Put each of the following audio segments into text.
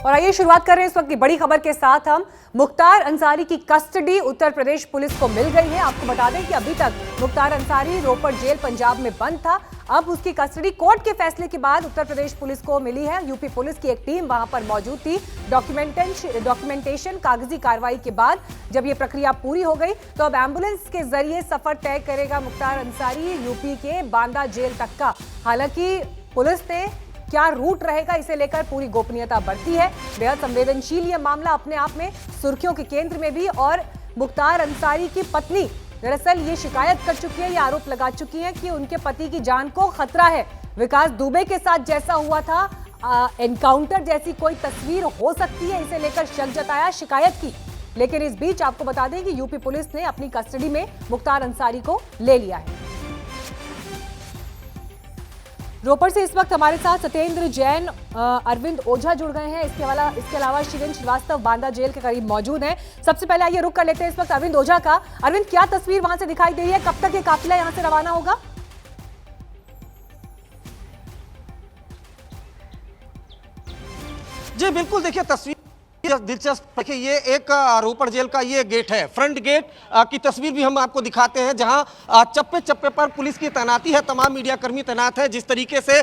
और आइए शुरुआत कर रहे हैं इस वक्त की बड़ी खबर के साथ। हम मुख्तार अंसारी की कस्टडी उत्तर प्रदेश पुलिस को मिल गई है। आपको बता दें कि अभी तक मुख्तार अंसारी रोपड़ जेल पंजाब में बंद था। अब उसकी कस्टडी कोर्ट के फैसले के बाद उत्तर प्रदेश पुलिस को मिली है। यूपी पुलिस की एक टीम वहां पर मौजूद थी। डॉक्यूमेंटेशन कागजी कार्रवाई के बाद जब ये प्रक्रिया पूरी हो गई तो अब एम्बुलेंस के जरिए सफर तय करेगा मुख्तार अंसारी यूपी के बांदा जेल तक का। हालांकि पुलिस ने क्या रूट रहेगा इसे लेकर पूरी गोपनीयता बरती है। बेहद संवेदनशील यह मामला अपने आप में सुर्खियों के केंद्र में भी। और मुख्तार अंसारी की पत्नी दरअसल ये शिकायत कर चुकी है, ये आरोप लगा चुकी है कि उनके पति की जान को खतरा है। विकास दुबे के साथ जैसा हुआ था एनकाउंटर जैसी कोई तस्वीर हो सकती है, इसे लेकर शक जताया, शिकायत की। लेकिन इस बीच आपको बता दें कि यूपी पुलिस ने अपनी कस्टडी में मुख्तार अंसारी को ले लिया है। रोपड़ से इस वक्त हमारे साथ सत्येंद्र जैन, अरविंद ओझा जुड़ गए हैं। इसके अलावा शिवेन श्रीवास्तव बांदा जेल के करीब मौजूद हैं। सबसे पहले आइए रुक कर लेते हैं इस वक्त अरविंद ओझा का। अरविंद, क्या तस्वीर वहां से दिखाई दे रही है? कब तक ये काफिला यहां से रवाना होगा? जी बिल्कुल, देखिए तस्वीर दिलचस्प। देखिए ये एक रोपड़ जेल का ये गेट है, फ्रंट गेट की तस्वीर भी हम आपको दिखाते हैं, जहां चप्पे चप्पे पर पुलिस की तैनाती है, तमाम मीडिया कर्मी तैनात है। जिस तरीके से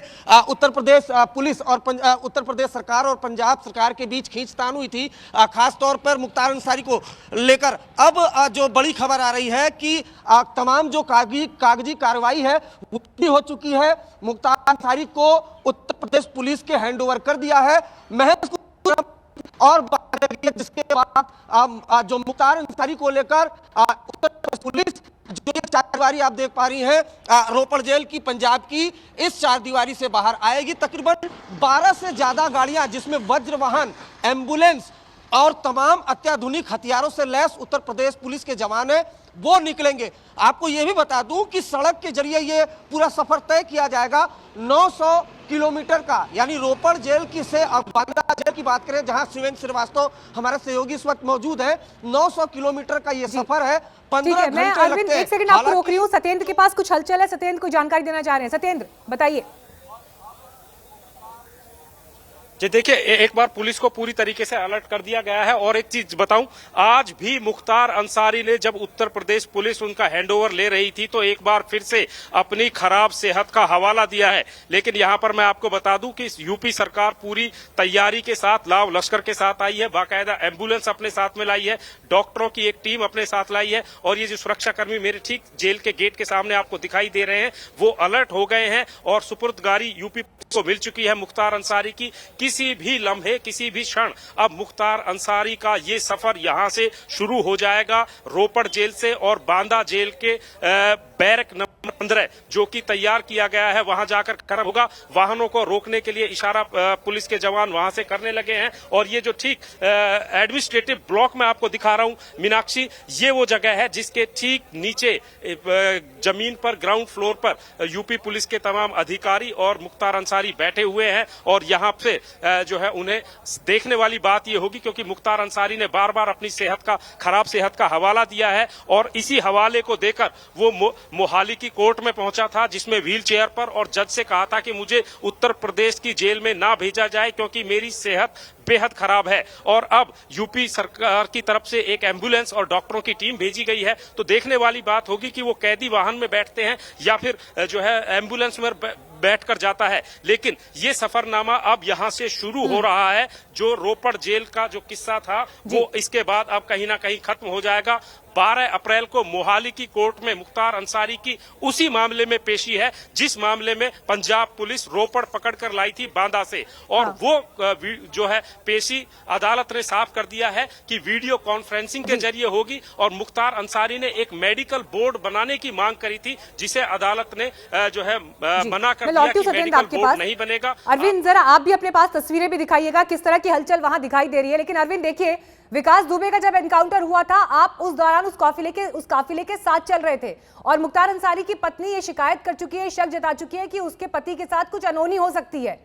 उत्तर प्रदेश पुलिस और उत्तर प्रदेश सरकार और पंजाब सरकार के बीच खींचतान हुई थी, खास तौर पर मुख्तार अंसारी को लेकर, अब जो बड़ी खबर आ रही है कि तमाम जो कागजी कार्रवाई है वो पूरी हो चुकी है। मुख्तार अंसारी को उत्तर प्रदेश पुलिस के हैंडओवर कर दिया है। महज और जिसके बाद जो मुख्तार अंसारी को लेकर उत्तर प्रदेश पुलिस जो ये चारदीवारी आप देख पा रही हैं रोपड़ जेल की पंजाब की, इस चारदीवारी से बाहर आएगी। तकरीबन 12 से ज्यादा गाड़ियां जिसमें वज्र वाहन, एम्बुलेंस और तमाम अत्याधुनिक हथियारों से लैस उत्तर प्रदेश पुलिस के जवान हैं, वो निकलेंगे। आपको यह भी बता दूं कि सड़क के जरिए ये पूरा सफर तय किया जाएगा 900 किलोमीटर का, यानी रोपड़ जेल की से बांदा जेल की बात करें, जहां शिवेन श्रीवास्तव हमारे सहयोगी इस वक्त मौजूद है, 900 किलोमीटर का ये सफर है। 15 घंटे लगते हैं। अरविंद, एक सेकंड आपको रोक रही हूँ। सत्येंद्र के पास कुछ हलचल है, सत्येंद्र को जानकारी देना चाह रहे हैं। सत्येंद्र, बताइए। जी देखिए, एक बार पुलिस को पूरी तरीके से अलर्ट कर दिया गया है। और एक चीज बताऊं, आज भी मुख्तार अंसारी ने जब उत्तर प्रदेश पुलिस उनका हैंडओवर ले रही थी तो एक बार फिर से अपनी खराब सेहत का हवाला दिया है। लेकिन यहां पर मैं आपको बता दूं कि यूपी सरकार पूरी तैयारी के साथ लाव लश्कर के साथ आई है, बाकायदा एम्बुलेंस अपने साथ में लाई है, डॉक्टरों की एक टीम अपने साथ लाई है। और ये जो सुरक्षाकर्मी मेरे ठीक जेल के गेट के सामने आपको दिखाई दे रहे हैं, वो अलर्ट हो गए हैं और सुपुर्दगारी यूपी को मिल चुकी है मुख्तार अंसारी की। किसी भी लम्हे, किसी भी क्षण अब मुख्तार अंसारी का ये सफर यहां से शुरू हो जाएगा, रोपड़ जेल से। और बांदा जेल के बैरक नंबर 15 जो कि तैयार किया गया है, वहां जाकर खत्म होगा। वाहनों को रोकने के लिए इशारा पुलिस के जवान वहां से करने लगे हैं। और ये जो ठीक एडमिनिस्ट्रेटिव ब्लॉक में आपको दिखा रहा हूं मीनाक्षी, ये वो जगह है जिसके ठीक नीचे जमीन पर ग्राउंड फ्लोर पर यूपी पुलिस के तमाम अधिकारी और मुख्तार अंसारी बैठे हुए हैं। और यहां से जो है उन्हें देखने वाली बात यह होगी, क्योंकि मुख्तार अंसारी ने बार बार अपनी खराब सेहत का हवाला दिया है। और इसी हवाले को देकर वो मोहाली की कोर्ट में पहुंचा था, जिसमें व्हील चेयर पर, और जज से कहा था कि मुझे उत्तर प्रदेश की जेल में ना भेजा जाए क्योंकि मेरी सेहत बेहद खराब है। और अब यूपी सरकार की तरफ से एक एम्बुलेंस और डॉक्टरों की टीम भेजी गई है। तो देखने वाली बात होगी कि वो कैदी वाहन में बैठते हैं या फिर जो है एम्बुलेंस में बैठकर जाता है। लेकिन ये सफरनामा अब यहां से शुरू हो रहा है। जो रोपड़ जेल का जो किस्सा था वो इसके बाद अब कहीं ना कहीं खत्म हो जाएगा। 12 अप्रैल को मोहाली की कोर्ट में मुख्तार अंसारी की उसी मामले में पेशी है जिस मामले में पंजाब पुलिस रोपड़ पकड़कर लाई थी बांदा से। और वो जो है पेशी अदालत ने साफ कर दिया है कि वीडियो कॉन्फ्रेंसिंग के जरिए होगी। और मुख्तार अंसारी ने एक मेडिकल बोर्ड बनाने की मांग करी थी, जिसे अदालत ने जो है मना कर दिया कि मेडिकल बोर्ड नहीं बनेगा। अरविंद, जरा आप भी अपने पास तस्वीरें भी दिखाइएगा, किस तरह की हलचल वहां दिखाई दे रही है। लेकिन अरविंद देखिए, विकास दुबे का जब एनकाउंटर हुआ था, आप उस दौरान उस काफिले के साथ चल रहे थे। और मुख्तार अंसारी की पत्नी ये शिकायत कर चुकी है, शक जता चुकी है कि उसके पति के साथ कुछ अनहोनी हो सकती है।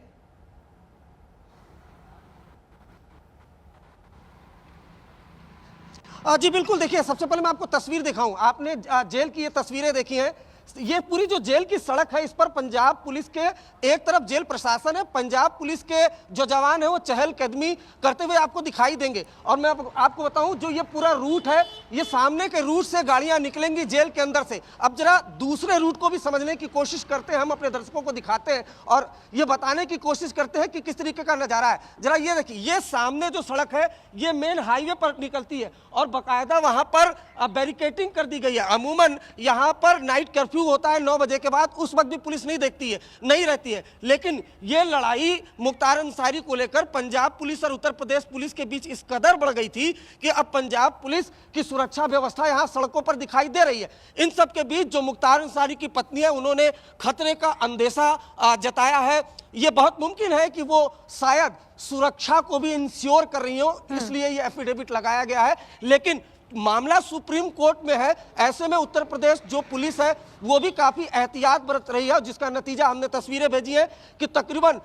जी बिल्कुल, देखिए सबसे पहले मैं आपको तस्वीर दिखाऊं। आपने जेल की ये तस्वीरें देखी हैं, ये पूरी जो जेल की सड़क है, इस पर पंजाब पुलिस के एक तरफ जेल प्रशासन है, पंजाब पुलिस के जो जवान है वो चहलकदमी करते हुए आपको दिखाई देंगे। और मैं आपको बताऊं, जो ये पूरा रूट है, ये सामने के रूट से गाड़ियां निकलेंगी जेल के अंदर से। अब जरा दूसरे रूट को भी समझने की कोशिश करते हैं, हम अपने दर्शकों को दिखाते हैं और ये बताने की कोशिश करते हैं कि किस तरीके का नजारा है। जरा ये देखिए, ये सामने जो सड़क है ये मेन हाईवे पर निकलती है और बाकायदा वहां पर बैरिकेटिंग कर दी गई है। अमूमन यहां पर नाइट कर्फ्यू होता है 9 बजे के बाद, उस वक्त भी पुलिस नहीं देखती है, नहीं रहती है। लेकिन ये लड़ाई मुख्तार अंसारी को लेकर पंजाब पुलिस और उत्तर प्रदेश पुलिस के बीच इस कदर बढ़ गई थी कि अब पंजाब पुलिस की सुरक्षा व्यवस्था यहां सड़कों पर दिखाई दे रही है। इन सब के बीच जो मुख्तार अंसारी की पत्नी है, उन्होंने खतरे का अंदेशा जताया है। ये बहुत मुमकिन है कि वो शायद सुरक्षा को भी इंश्योर कर रही हो, इसलिए ये एफिडेविट लगाया गया है। लेकिन मामला सुप्रीम कोर्ट में है, ऐसे में उत्तर प्रदेश जो पुलिस है वो भी काफी एहतियात बरत रही है, जिसका नतीजा हमने तस्वीरें भेजी है कि तकरीबन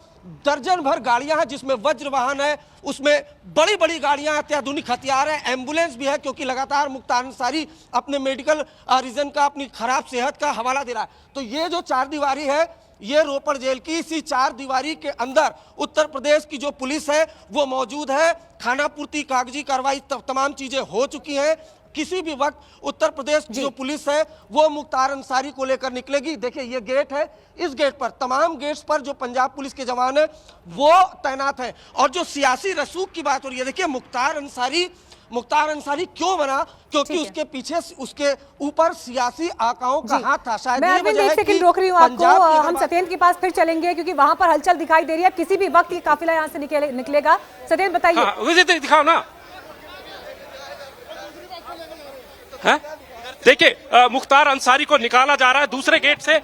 दर्जन भर गाड़ियां हैं, जिसमें वज्र वाहन है, उसमें बड़ी बड़ी गाड़ियां, अत्याधुनिक हथियार है, एम्बुलेंस भी है, क्योंकि लगातार मुख्तार अंसारी अपने मेडिकल रीजन का, अपनी खराब सेहत का हवाला दे रहा है। तो ये जो चार दीवारी है, ये रोपड़ जेल की इसी चार दीवारी के अंदर उत्तर प्रदेश की जो पुलिस है वो मौजूद है। खाना पूर्ति, कागजी कार्रवाई, तमाम चीजें हो चुकी हैं। किसी भी वक्त उत्तर प्रदेश की जो पुलिस है वो मुख्तार अंसारी को लेकर निकलेगी। देखिए ये गेट है, इस गेट पर, तमाम गेट्स पर जो पंजाब पुलिस के जवान है वो तैनात है। और जो सियासी रसूख की बात हो रही है, देखिए मुख्तार अंसारी क्यों बना? क्योंकि उसके पीछे, उसके ऊपर सियासी आकाओं का हाथ था। शायद मैं अरविंद एक सेकंड रोक रही हूँ आपको, हम सत्येंद्र के पास फिर चलेंगे क्योंकि वहां पर हलचल दिखाई दे रही है। किसी भी वक्त ये काफिला यहाँ से निकलेगा। सत्येंद्र बताइए। दिखाओ ना। देखिए, मुख्तार अंसारी को निकाला जा रहा है दूसरे गेट से।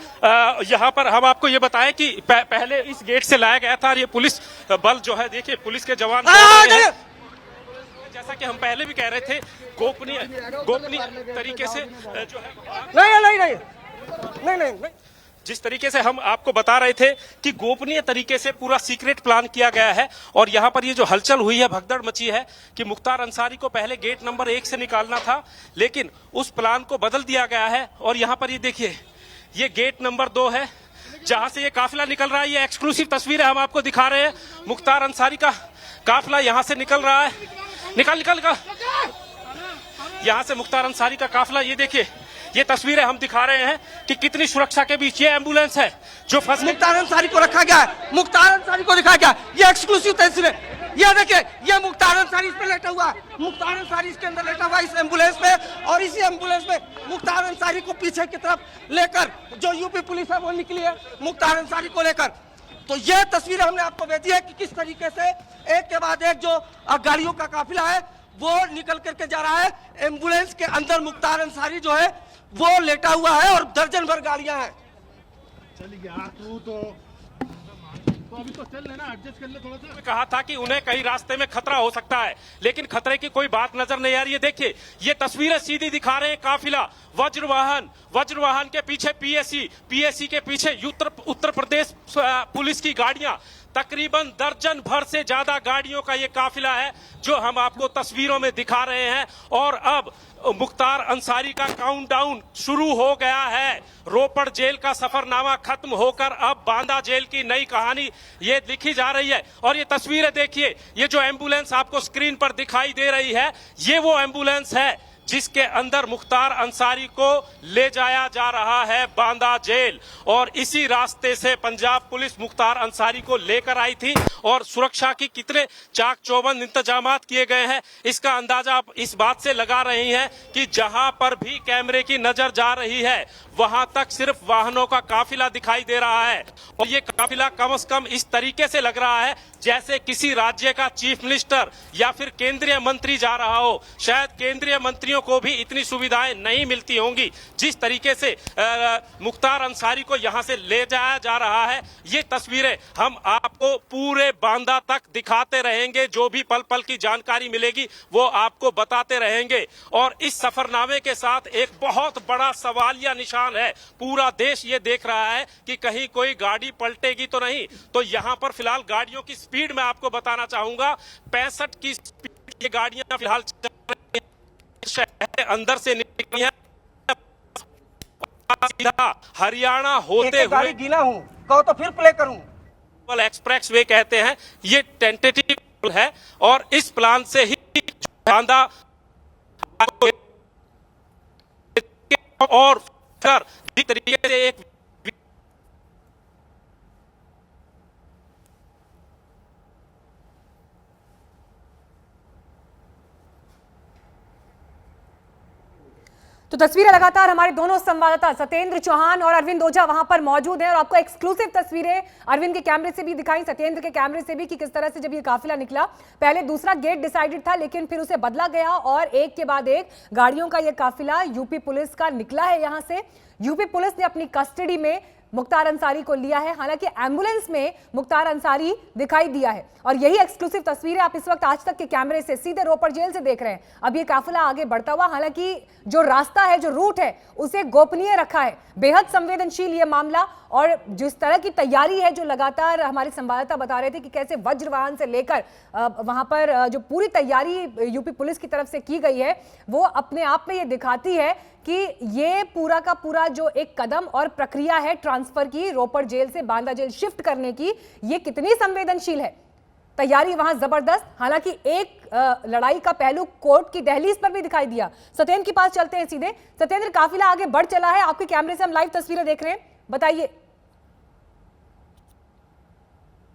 यहाँ पर हम आपको ये बताएं कि पहले इस गेट से लाया गया था और ये पुलिस बल जो है, देखिए पुलिस के जवान, जैसा कि हम पहले भी कह रहे थे, गोपनीय तरीके से जो है नहीं, जिस तरीके से हम आपको बता रहे थे कि गोपनीय तरीके से पूरा सीक्रेट प्लान किया गया है। और यहाँ पर ये जो हलचल हुई है, भगदड़ मची है कि मुख्तार अंसारी को पहले गेट नंबर 1 से निकालना था, लेकिन उस प्लान को बदल दिया गया है। और यहाँ पर ये देखिए, ये गेट नंबर 2 है जहां से ये काफिला निकल रहा है। ये एक्सक्लूसिव तस्वीरें हम आपको दिखा रहे हैं। मुख्तार अंसारी का काफिला यहाँ से निकल रहा है। निकल यहाँ से मुख्तार अंसारी का काफिला, ये देखिए, ये तस्वीरें हम दिखा रहे हैं कि कितनी सुरक्षा के बीच ये एम्बुलेंस है जो फंस, मुख्तार अंसारी को रखा गया है, मुख्तार अंसारी को दिखाया गया। ये एक्सक्लूसिव तस्वीरें, ये देखिए, ये मुख्तार अंसारी इस पे लेटा हुआ है, मुख्तार अंसारी इसके अंदर लेटा हुआ है इस एम्बुलेंस में। और इसी एम्बुलेंस में मुख्तार अंसारी को पीछे की तरफ लेकर जो यूपी पुलिस है वो निकली है मुख्तार अंसारी को लेकर। तो ये तस्वीरें हमने आपको भेजी है कि किस तरीके से एक के बाद एक जो गाड़ियों का काफिला है वो निकल करके जा रहा है। एम्बुलेंस के अंदर मुख्तार अंसारी जो है वो लेटा हुआ है और दर्जन भर गाड़ियां हैं। चल गया तू तो अभी तो चल लेना, एडजस्ट कर ले थोड़ा सा। कहा था कि उन्हें कहीं रास्ते में खतरा हो सकता है, लेकिन खतरे की कोई बात नजर नहीं आ रही है। देखिए, ये तस्वीरें सीधी दिखा रहे हैं काफिला, वज्रवाहन के पीछे पीएससी के पीछे उत्तर प्रदेश पुलिस की गाड़ियां, तकरीबन दर्जन भर से ज्यादा गाड़ियों का ये काफिला है जो हम आपको तस्वीरों में दिखा रहे हैं। और अब मुख्तार अंसारी का काउंटडाउन शुरू हो गया है। रोपड़ जेल का सफरनामा खत्म होकर अब बांदा जेल की नई कहानी ये लिखी जा रही है। और ये तस्वीरें देखिए, ये जो एम्बुलेंस आपको स्क्रीन पर दिखाई दे रही है, ये वो एम्बुलेंस है जिसके अंदर मुख्तार अंसारी को ले जाया जा रहा है बांदा जेल। और इसी रास्ते से पंजाब पुलिस मुख्तार अंसारी को लेकर आई थी। और सुरक्षा की कितने चाक चौबंद इंतजामात किए गए हैं, इसका अंदाजा आप इस बात से लगा रही हैं कि जहां पर भी कैमरे की नजर जा रही है वहां तक सिर्फ वाहनों का काफिला दिखाई दे रहा है। और ये काफिला कम से कम इस तरीके से लग रहा है जैसे किसी राज्य का चीफ मिनिस्टर या फिर केंद्रीय मंत्री जा रहा हो। शायद केंद्रीय मंत्रियों को भी इतनी सुविधाएं नहीं मिलती होंगी जिस तरीके से मुख्तार अंसारी को यहां से ले जाया जा रहा है। ये तस्वीरें हम आपको पूरे बांदा तक दिखाते रहेंगे, जो भी पल पल की जानकारी मिलेगी वो आपको बताते रहेंगे। और इस सफरनामे के साथ एक बहुत बड़ा सवालिया निशान है। पूरा देश ये देख रहा है कि कहीं कोई गाड़ी पलटेगी तो नहीं। तो यहाँ पर फिलहाल गाड़ियों की स्पीड मैं आपको बताना चाहूंगा, 65 की स्पीड ये गाड़ियां फिलहाल चल रही हैं। शहर अंदर से निकली है, सीधा हरियाणा होते गाड़ी हुए गीला हूँ, कहो तो फिर प्ले करूँ। एक्सप्रेस वे कहते हैं, ये टेंटेटिव है और इस प्लान से ही बांदा और जिस तरीके से एक तो तस्वीरें लगातार हमारे दोनों संवाददाता सत्येंद्र चौहान और अरविंद ओझा वहां पर मौजूद हैं और आपको एक्सक्लूसिव तस्वीरें अरविंद के कैमरे से भी दिखाई, सत्येंद्र के कैमरे से भी, कि किस तरह से जब ये काफिला निकला, पहले दूसरा गेट डिसाइडेड था लेकिन फिर उसे बदला गया और एक के बाद एक गाड़ियों का यह काफिला यूपी पुलिस का निकला है। यहां से यूपी पुलिस ने अपनी कस्टडी में मुख्तार अंसारी को लिया है। हालांकि एम्बुलेंस में मुख्तार अंसारी दिखाई दिया है और यही एक्सक्लूसिव तस्वीरें आप इस वक्त आज तक के कैमरे से सीधे रोपड़ जेल से देख रहे हैं। अब ये काफिला आगे बढ़ता हुआ, हालांकि जो रास्ता है, जो रूट है, उसे गोपनीय रखा है। बेहद संवेदनशील ये मामला और जिस तरह की तैयारी है, जो लगातार हमारे संवाददाता बता रहे थे कि कैसे वज्रवाहन से लेकर वहां पर जो पूरी तैयारी यूपी पुलिस की तरफ से की गई है, वो अपने आप में ये दिखाती है कि ये पूरा का पूरा जो एक कदम और प्रक्रिया है ट्रांसफर की, रोपड़ जेल से बांदा जेल शिफ्ट करने की, ये कितनी संवेदनशील है। तैयारी वहां जबरदस्त। हालांकि एक लड़ाई का पहलू कोर्ट की दहलीज पर भी दिखाई दिया। सत्येंद्र के पास चलते हैं सीधे। सत्येंद्र, काफिला आगे बढ़ चला है, आपके कैमरे से हम लाइव तस्वीरें देख रहे हैं, बताइए।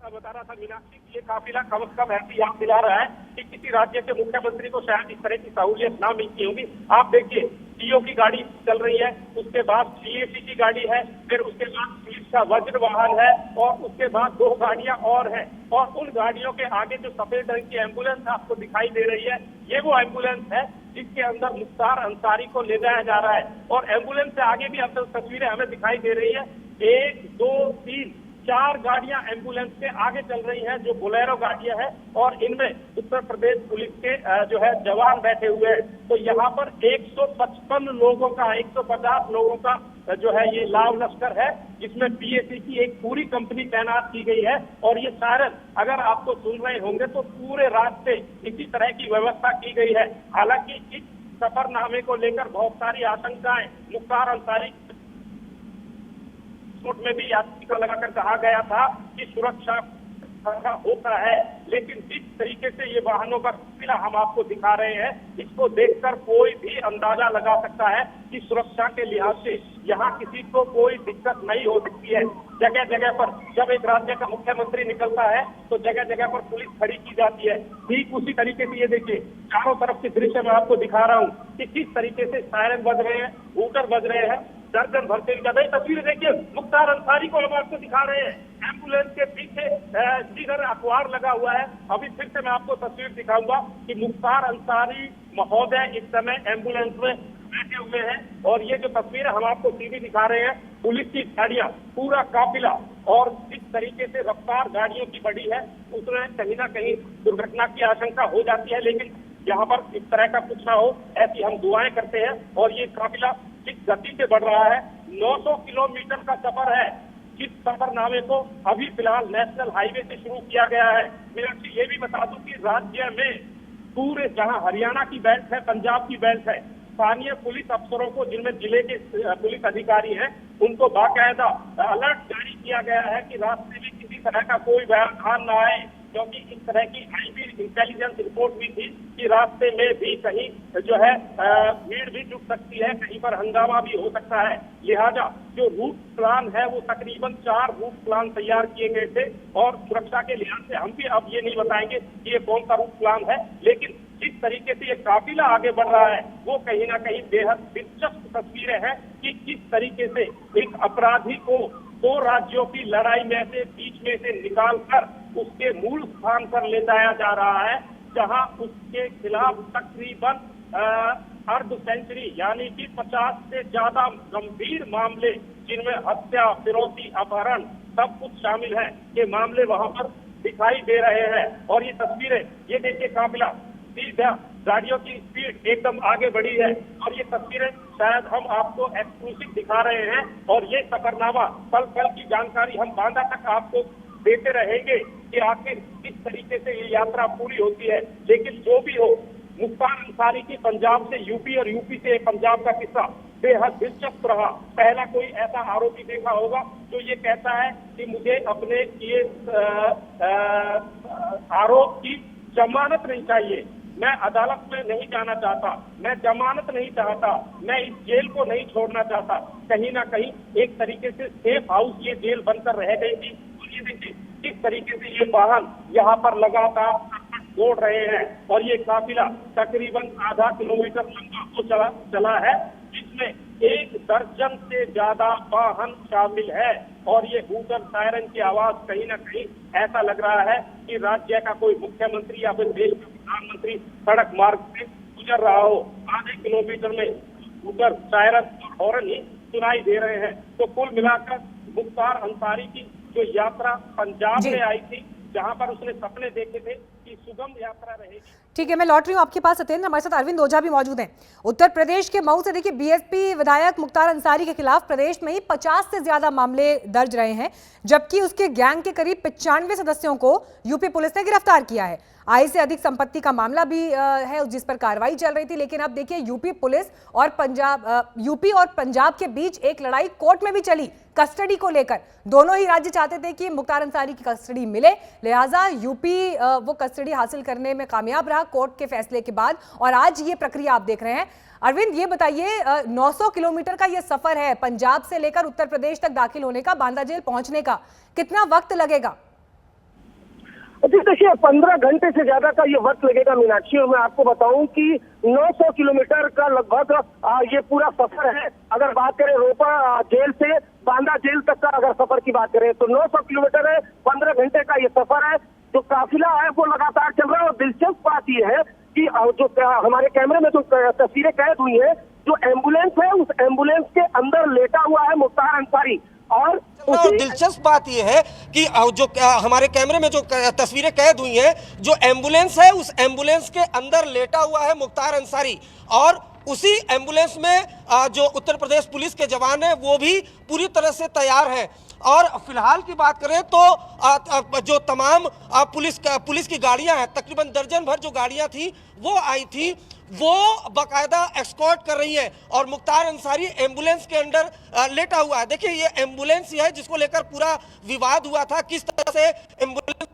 बता रहा था मीनाक्षी, ये काफिला कम से कम ऐसी याद दिला रहा है कि किसी राज्य के मुख्यमंत्री को शायद इस तरह की सहूलियत ना मिलती होगी। आप देखिए, सीओ की गाड़ी चल रही है, उसके बाद सीएसी की गाड़ी है, फिर उसके बाद पुलिस का वज्र वाहन है और उसके बाद 2 गाड़ियां और हैं। और उन गाड़ियों के आगे जो सफेद रंग की एम्बुलेंस आपको दिखाई दे रही है, ये वो एम्बुलेंस है जिसके अंदर मुख्तार अंसारी को ले जाया जा रहा है। और एम्बुलेंस से आगे भी अब तस्वीरें हमें दिखाई दे रही है। 1, 2, 3, 4 गाड़ियां एम्बुलेंस के आगे चल रही हैं, जो बोलेरो गाड़ियां हैं और इनमें उत्तर प्रदेश पुलिस के जो है जवान बैठे हुए हैं। तो यहाँ पर 155 लोगों का, 150 लोगों का जो है ये लाव लश्कर है, जिसमें पीएसी की एक पूरी कंपनी तैनात की गई है। और ये सायरन अगर आपको सुन रहे होंगे तो पूरे रास्ते इसी तरह की व्यवस्था की गई है। हालांकि इस सफरनामे को लेकर बहुत सारी आशंकाएं मुख्तार अंसारी में भी याचिका लगाकर कहा गया था कि सुरक्षा होता है, लेकिन जिस तरीके से ये वाहनों का काफिला हम आपको दिखा रहे हैं, इसको देखकर कोई भी अंदाजा लगा सकता है कि सुरक्षा के लिहाज से यहाँ किसी को कोई दिक्कत नहीं हो सकती है। जगह जगह पर जब एक राज्य का मुख्यमंत्री निकलता है तो जगह जगह पर पुलिस खड़ी की जाती है। ठीक उसी तरीके से ये देखिए, चारों तरफ के दृश्य मैं आपको दिखा रहा हूँ कि किस तरीके से सायरन बज रहे हैं, हूटर बज रहे हैं, दर्जन भर से ज्यादा तस्वीरें देखिए। मुख्तार अंसारी को हम आपको दिखा रहे हैं, एम्बुलेंस के पीछे जिधर अखबार लगा हुआ है। अभी फिर से मैं आपको तस्वीर दिखाऊंगा कि मुख्तार अंसारी महोदय इस समय एम्बुलेंस में बैठे हुए हैं और ये जो तस्वीरें हम आपको सीधी दिखा रहे हैं, पुलिस की गाड़ियां, पूरा काफिला और जिस तरीके से रफ्तार गाड़ियों की बढ़ी है, उसमें कहीं ना कहीं दुर्घटना की आशंका हो जाती है। लेकिन यहाँ पर इस तरह का कुछ ना हो, ऐसी हम दुआएं करते हैं। और ये काफिला जिस गति से बढ़ रहा है, 900 किलोमीटर का सफर है, जिस सफरनामे को अभी फिलहाल नेशनल हाईवे से शुरू किया गया है। मीनाक्षी, ये भी बता दूं कि राज्य में पूरे, जहां हरियाणा की बेल्ट है, पंजाब की बेल्ट है, स्थानीय पुलिस अफसरों को, जिनमें जिले के पुलिस अधिकारी हैं, उनको बाकायदा अलर्ट जारी किया गया है कि रास्ते में किसी तरह का कोई व्यवधान न आए, क्योंकि इस तरह की आईबी इंटेलिजेंस रिपोर्ट भी थी कि रास्ते में भी कहीं जो है भीड़ भी जुट सकती है, कहीं पर हंगामा भी हो सकता है। लिहाजा जो रूट प्लान है वो तकरीबन 4 रूट प्लान तैयार किए गए थे और सुरक्षा के लिहाज से हम भी अब ये नहीं बताएंगे कि ये कौन सा रूट प्लान है, लेकिन जिस तरीके से ये काफिला आगे बढ़ रहा है वो कहीं ना कहीं बेहद दिलचस्प तस्वीरें हैं कि किस तरीके से एक अपराधी को 2 राज्यों की लड़ाई में से, बीच में से निकाल कर उसके मूल स्थान पर ले जाया जा रहा है, जहां उसके खिलाफ तकरीबन अर्ध सेंचुरी यानी कि 50 से ज्यादा गंभीर मामले, जिनमें हत्या, फिरौती, अपहरण सब कुछ शामिल है, ये मामले वहां पर दिखाई दे रहे हैं। और ये तस्वीरें, ये देखिए, काफिला सीधा, गाड़ियों की स्पीड एकदम आगे बढ़ी है और ये तस्वीरें शायद हम आपको एक्सक्लूसिव दिखा रहे हैं। और ये सफरनामा, पल पल की जानकारी हम बांदा तक आपको देते रहेंगे कि आखिर किस तरीके से ये यात्रा पूरी होती है। लेकिन जो भी हो, मुख्तार अंसारी की पंजाब से यूपी और यूपी से पंजाब का किस्सा बेहद दिलचस्प रहा। पहला कोई ऐसा आरोपी देखा होगा जो ये कहता है कि मुझे अपने किए आरोप की जमानत नहीं चाहिए, मैं अदालत में नहीं जाना चाहता, मैं जमानत नहीं चाहता, मैं इस जेल को नहीं छोड़ना चाहता। कहीं ना कहीं एक तरीके से सेफ हाउस ये जेल बनकर रह गई थी। ये देखिए किस तरीके से ये वाहन यहाँ पर लगातार दौड़ रहे हैं और ये काफिला तकरीबन आधा किलोमीटर लंबा हो चला है, जिसमें 1 दर्जन से ज्यादा वाहन शामिल है। और ये हूटर सायरन की आवाज कहीं ना कहीं ऐसा लग रहा है कि राज्य का कोई मुख्यमंत्री या फिर देश का प्रधानमंत्री सड़क मार्ग से गुजर रहा हो। आधे किलोमीटर में हूटर सायरन और हॉर्न ही सुनाई दे रहे हैं। तो कुल मिलाकर मुख्तार अंसारी की जो यात्रा पंजाब में आई थी, जहां पर उसने सपने देखे थे कि सुगम यात्रा रहेगी। ठीक है, मैं लौट रही हूँ आपके पास सत्येंद्र। हमारे साथ अरविंद ओझा भी मौजूद हैं उत्तर प्रदेश के मऊ से। देखिए, बीएसपी विधायक मुख्तार अंसारी के खिलाफ प्रदेश में ही 50 से ज्यादा मामले दर्ज रहे हैं, जबकि उसके गैंग के करीब 95 सदस्यों को यूपी पुलिस ने गिरफ्तार किया है। आय से अधिक संपत्ति का मामला भी है जिस पर कार्रवाई चल रही थी। लेकिन अब देखिए, यूपी और पंजाब के बीच एक लड़ाई कोर्ट में भी चली कस्टडी को लेकर। दोनों ही राज्य चाहते थे कि मुख्तार अंसारी की कस्टडी मिले, लिहाजा यूपी वो कस्टडी हासिल करने में कामयाब रहा कोर्ट के फैसले के बाद। और आज ये प्रक्रिया आप देख रहे हैं। अरविंद, ये बताइए, 900 किलोमीटर का ये सफर है पंजाब से लेकर उत्तर प्रदेश तक दाखिल होने का, बांदा जेल पहुंचने का, कितना वक्त लगेगा? जी देखिए, 15 घंटे से ज्यादा का ये वक्त लगेगा मीनाक्षी। और मैं आपको बताऊं कि 900 किलोमीटर का लगभग ये पूरा सफर है। अगर बात करें रोपड़ जेल से बांदा जेल तक का अगर सफर की बात करें तो 900 किलोमीटर है, 15 घंटे का ये सफर है। जो काफिला है वो लगातार चल रहा है। और दिलचस्प बात ये है कि जो हमारे कैमरे में जो तस्वीरें कैद हुई है, जो एम्बुलेंस है उस एम्बुलेंस के अंदर लेटा हुआ है मुख्तार अंसारी। और दिलचस्प बात यह है कि जो हमारे कैमरे में जो तस्वीरें कैद हुई हैं, जो एम्बुलेंस है उस एम्बुलेंस के अंदर लेटा हुआ है मुख्तार अंसारी। और उसी एम्बुलेंस में जो उत्तर प्रदेश पुलिस के जवान हैं वो भी पूरी तरह से तैयार हैं। और फिलहाल की बात करें तो जो तमाम पुलिस की गाड़ियां हैं, तकरीबन दर्जन भर जो गाड़ियां थी वो आई थी, वो बाकायदा एस्कॉर्ट कर रही है। और मुख्तार अंसारी एम्बुलेंस के अंदर लेटा हुआ है। देखिए, ये एम्बुलेंस ही है जिसको लेकर पूरा विवाद हुआ था, किस तरह से एम्बुलेंस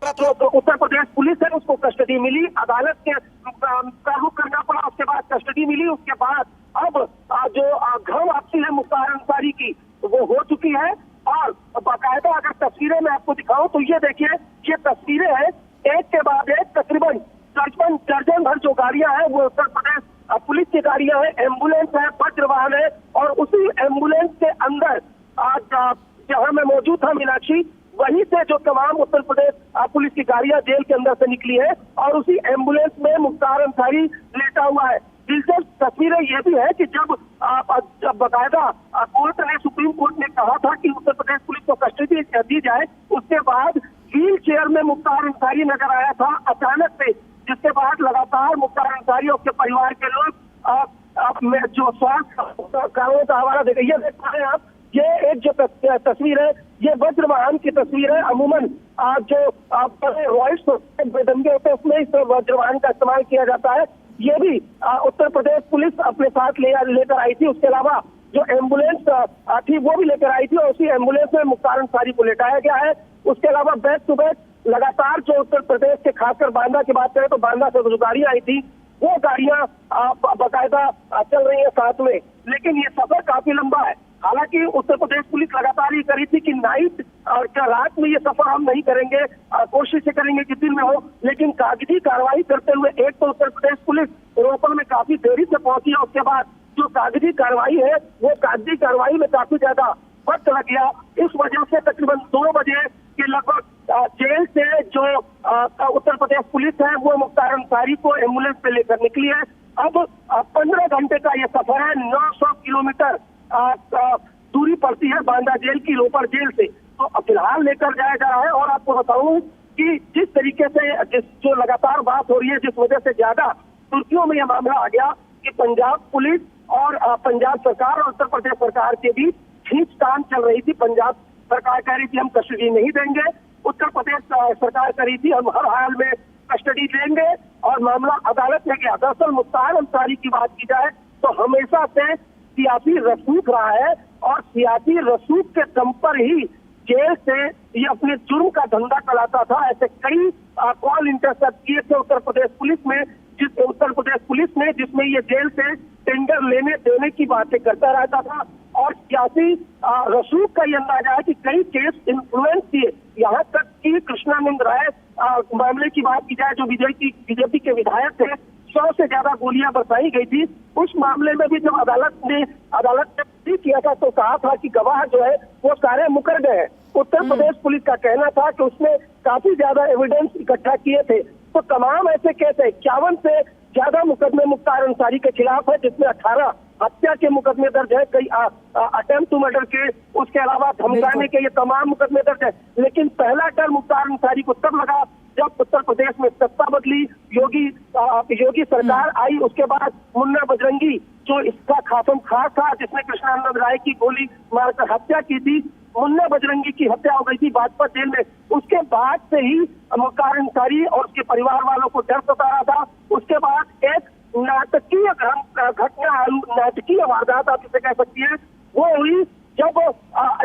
तो उत्तर प्रदेश पुलिस है उसको कस्टडी मिली, अदालत के रुख करना पड़ा, उसके बाद कस्टडी मिली। उसके बाद अब जो घर वापसी है मुख्तार अंसारी की वो हो चुकी है। और बाकायदा अगर तस्वीरें मैं आपको दिखाऊं तो ये देखिए, ये तस्वीरें हैं एक के बाद एक, तकरीबन दर्जन भर जो गाड़ियां हैं वो उत्तर प्रदेश पुलिस की गाड़ियां हैं, एम्बुलेंस है, वज्र वाहन है। और उसी एम्बुलेंस के अंदर आज जहां मैं मौजूद था मीनाक्षी, वहीं से जो तमाम उत्तर प्रदेश पुलिस की गाड़ियां जेल के अंदर से निकली है और उसी एम्बुलेंस में मुख्तार अंसारी लेटा हुआ है। दिलचस्प तस्वीरें यह भी है कि जब बाकायदा कोर्ट ने, सुप्रीम कोर्ट ने कहा था कि उत्तर प्रदेश पुलिस को कस्टडी दी जाए, उसके बाद व्हील चेयर में मुख्तार अंसारी नजर आया था अचानक से, जिसके बाद लगातार मुख्तार अंसारी और उसके परिवार के लोग जो स्वास्थ्य कारणों का हवाला दे गई है। देख पा रहे हैं आप, ये एक जो तस्वीर है ये वज्र वाहन की तस्वीर है। अमूमन जो रॉयल्स बेदंगे होते हैं उसमें इस वज्र वाहन का इस्तेमाल किया जाता है। ये भी उत्तर प्रदेश पुलिस अपने साथ लेकर आई थी। उसके अलावा जो एम्बुलेंस थी वो भी लेकर आई थी और उसी एम्बुलेंस में मुख्तार अंसारी को लेटाया गया है। उसके अलावा बैक टू बैक लगातार जो उत्तर प्रदेश के, खासकर बांदा की बात करें तो बांदा से जो गाड़ियां आई थी वो गाड़ियां बाकायदा चल रही है साथ में। लेकिन ये सफर काफी लंबा है। हालांकि उत्तर प्रदेश पुलिस लगातार ये करी थी कि नाइट और क्या रात में ये सफर हम नहीं करेंगे, कोशिश करेंगे कि दिन में हो। लेकिन कागजी कार्रवाई करते हुए एक तो उत्तर प्रदेश पुलिस रोपड़ में काफी देरी से पहुंची है, उसके बाद जो कागजी कार्रवाई है वो कागजी कार्रवाई में काफी ज्यादा वक्त लग गया। इस वजह से तकरीबन 2 बजे के लगभग जेल से जो उत्तर प्रदेश पुलिस है वो मुख्तार अंसारी को एम्बुलेंस पे लेकर निकली है। अब 15 घंटे का ये सफर है, 900 किलोमीटर दूरी पड़ती है बांदा जेल की रोपड़ जेल से। तो फिलहाल लेकर जाया जा रहा है। और आपको बताऊं कि जिस तरीके से जो लगातार बात हो रही है, जिस वजह से ज्यादा सुर्खियों में यह मामला आ गया कि पंजाब पुलिस और पंजाब सरकार और उत्तर प्रदेश सरकार के बीच खींचतान चल रही थी। पंजाब सरकार कह रही थी हम कस्टडी नहीं देंगे, उत्तर प्रदेश सरकार कह रही थी हम हर हाल में कस्टडी लेंगे और मामला अदालत में गया। दरअसल मुख्तार अंसारी की बात की जाए तो हमेशा से सियासी रसूख रहा है और सियासी रसूख के दम पर ही जेल से ये अपने जुर्म का धंधा चलाता था। ऐसे कई कॉल इंटरसेप्ट किए थे उत्तर प्रदेश पुलिस ने जिसमें ये जेल से टेंडर लेने देने की बातें करता रहता था और सियासी रसूख का ये अंदाजा है कि कई केस इन्फ्लुएंस किए। यहाँ तक कि कृष्णानंद राय मामले की बात की जाए जो बीजेपी के विधायक थे, 100 से ज्यादा गोलियां बरसाई गई थी। उस मामले में भी जब अदालत ने किया था तो कहा था कि गवाह जो है वो सारे मुकर गए हैं। उत्तर प्रदेश पुलिस का कहना था कि उसने काफी ज्यादा एविडेंस इकट्ठा किए थे। तो तमाम ऐसे केस है, 51 से ज्यादा मुकदमे मुख्तार अंसारी के खिलाफ है, जिसमें 18 हत्या के मुकदमे दर्ज है, कई अटेम्प्ट टू मर्डर के, उसके अलावा धमकाने के, ये तमाम मुकदमे दर्ज है। लेकिन पहला डर मुख्तार अंसारी को तब लगा जब उत्तर प्रदेश में सत्ता बदली, योगी सरकार आई। उसके बाद मुन्ना बजरंगी जो इसका खासम खास था, जिसने कृष्णानंद राय की गोली मारकर हत्या की थी, मुन्ना बजरंगी की हत्या हो गई थी बाजपा जेल में। उसके बाद से ही मुख्तार अंसारी और उसके परिवार वालों को डर सता रहा था। उसके बाद एक नाटकीय घटना, नाटकीय वारदात आप इसे कह सकती है, वो हुई जब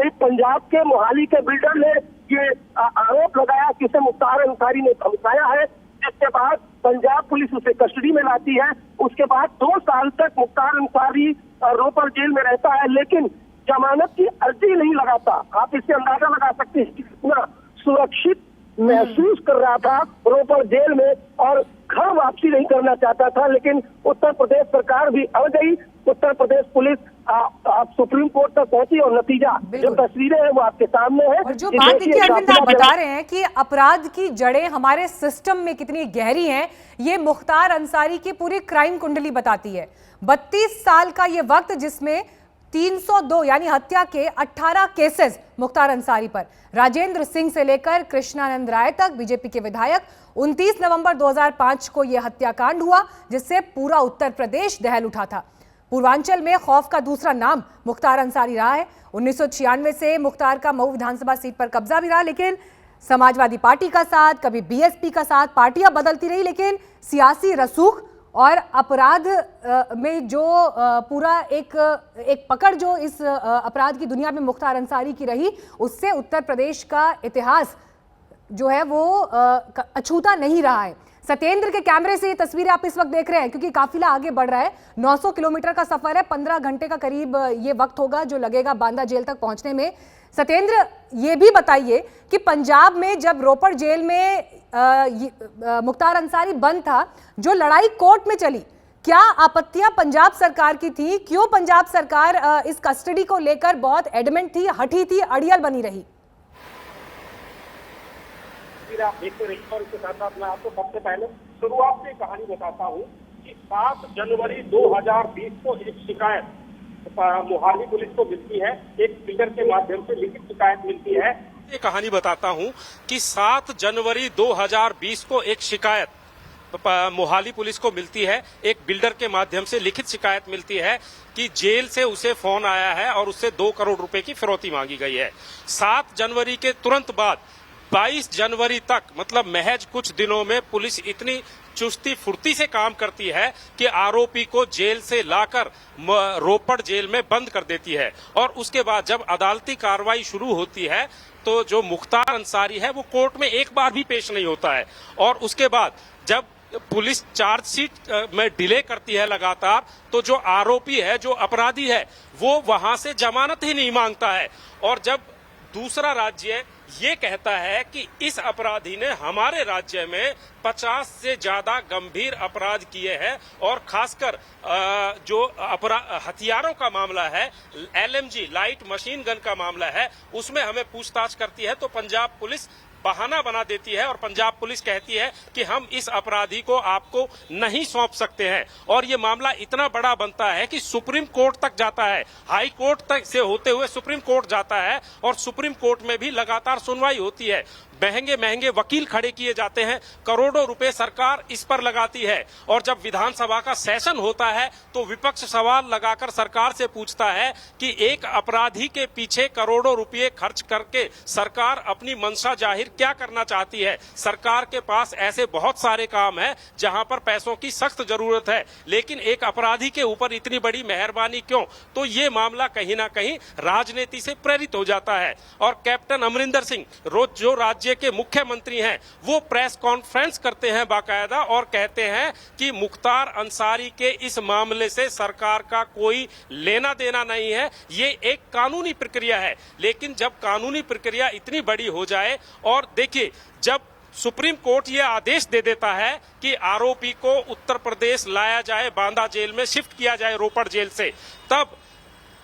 एक पंजाब के मोहाली के बिल्डर ने ये आरोप लगाया कि उसे मुख्तार अंसारी ने धमकाया है, जिसके बाद पंजाब पुलिस उसे कस्टडी में लाती है। उसके बाद 2 साल तक मुख्तार अंसारी रोपर जेल में रहता है, लेकिन जमानत की अर्जी नहीं लगाता। आप इससे अंदाजा लगा सकते हैं कि कितना सुरक्षित महसूस कर रहा था रोपर जेल में और घर वापसी नहीं करना चाहता था। लेकिन उत्तर प्रदेश सरकार भी अड़ गई। Uttar Pradesh police supreme court तक पहुंची और नतीजा जो तस्वीरें हैं वो आपके सामने है। और जो बात देखिए अरविंद आप बता रहे हैं कि अपराध की जड़ें हमारे सिस्टम में कितनी गहरी हैं, ये मुख्तार अंसारी की पूरी क्राइम कुंडली बताती है। 32 साल का ये वक्त जिसमें 302 यानी हत्या के 18 केसेस मुख्तार अंसारी पर, राजेंद्र सिंह से लेकर कृष्णानंद राय तक बीजेपी के विधायक। 29 नवंबर 2005 को यह हत्याकांड हुआ जिससे पूरा उत्तर प्रदेश दहल उठा था। पूर्वांचल में खौफ का दूसरा नाम मुख्तार अंसारी रहा है। 1996 से मुख्तार का मऊ विधानसभा सीट पर कब्जा भी रहा, लेकिन समाजवादी पार्टी का साथ, कभी बीएसपी का साथ, पार्टियां बदलती रही, लेकिन सियासी रसूख और अपराध में जो पूरा एक पकड़ जो इस अपराध की दुनिया में मुख्तार अंसारी की रही, उससे उत्तर प्रदेश का इतिहास जो है वो अछूता नहीं रहा है। सत्येंद्र के कैमरे से ये तस्वीरें आप इस वक्त देख रहे हैं, क्योंकि काफिला आगे बढ़ रहा है। 900 किलोमीटर का सफर है, 15 घंटे का करीब ये वक्त होगा जो लगेगा बांदा जेल तक पहुंचने में। सत्येंद्र, ये भी बताइए कि पंजाब में जब रोपड़ जेल में मुख्तार अंसारी बंद था, जो लड़ाई कोर्ट में चली, क्या आपत्तियां पंजाब सरकार की थी? क्यों पंजाब सरकार इस कस्टडी को लेकर बहुत एडमेंट थी, हठी थी, अड़ियल बनी रही? आप देखते रहिए और इसके साथ साथ मैं आपको सबसे पहले शुरुआत से कहानी बताता हूँ कि 7 जनवरी 2020 को एक शिकायत मोहाली पुलिस को मिलती है, एक बिल्डर के माध्यम से लिखित शिकायत मिलती है। ये कहानी बताता हूं कि 7 जनवरी 2020 को एक शिकायत मोहाली पुलिस को मिलती है, एक बिल्डर के माध्यम से लिखित शिकायत मिलती है कि जेल से उसे फोन आया है और उससे 2 करोड़ रुपए की फिरौती मांगी गई है। 7 जनवरी के तुरंत बाद 22 जनवरी तक, मतलब महज कुछ दिनों में पुलिस इतनी चुस्ती फुर्ती से काम करती है कि आरोपी को जेल से लाकर रोपड़ जेल में बंद कर देती है। और उसके बाद जब अदालती कार्रवाई शुरू होती है तो जो मुख्तार अंसारी है वो कोर्ट में एक बार भी पेश नहीं होता है। और उसके बाद जब पुलिस चार्जशीट में डिले करती है लगातार, तो जो आरोपी है, जो अपराधी है, वो वहां से जमानत ही नहीं मांगता है। और जब दूसरा राज्य ये कहता है कि इस अपराधी ने हमारे राज्य में 50 से ज्यादा गंभीर अपराध किए हैं और खासकर जो हथियारों का मामला है, LMG लाइट मशीन गन का मामला है, उसमें हमें पूछताछ करती है, तो पंजाब पुलिस बहाना बना देती है और पंजाब पुलिस कहती है कि हम इस अपराधी को आपको नहीं सौंप सकते हैं। और ये मामला इतना बड़ा बनता है कि सुप्रीम कोर्ट तक जाता है, हाई कोर्ट तक से होते हुए सुप्रीम कोर्ट जाता है और सुप्रीम कोर्ट में भी लगातार सुनवाई होती है। महंगे महंगे वकील खड़े किए जाते हैं, करोड़ों रुपए सरकार इस पर लगाती है। और जब विधानसभा का सेशन होता है तो विपक्ष सवाल लगाकर सरकार से पूछता है कि एक अपराधी के पीछे करोड़ों रुपए खर्च करके सरकार अपनी मंशा जाहिर क्या करना चाहती है। सरकार के पास ऐसे बहुत सारे काम है जहां पर पैसों की सख्त जरूरत है, लेकिन एक अपराधी के ऊपर इतनी बड़ी मेहरबानी क्यों? तो ये मामला कहीं ना कहीं राजनीति से प्रेरित हो जाता है। और कैप्टन अमरिंदर सिंह जो राज्य के मुख्यमंत्री हैं, वो प्रेस कॉन्फ्रेंस करते हैं बाकायदा और कहते हैं कि मुख्तार अंसारी के इस मामले से सरकार का कोई लेना देना नहीं है, ये एक कानूनी प्रक्रिया है। लेकिन जब कानूनी प्रक्रिया इतनी बड़ी हो जाए और देखिए, जब सुप्रीम कोर्ट ये आदेश दे देता है कि आरोपी को उत्तर प्रदेश लाया जाए, बांदा जेल में शिफ्ट किया जाए रोपड़ जेल से, तब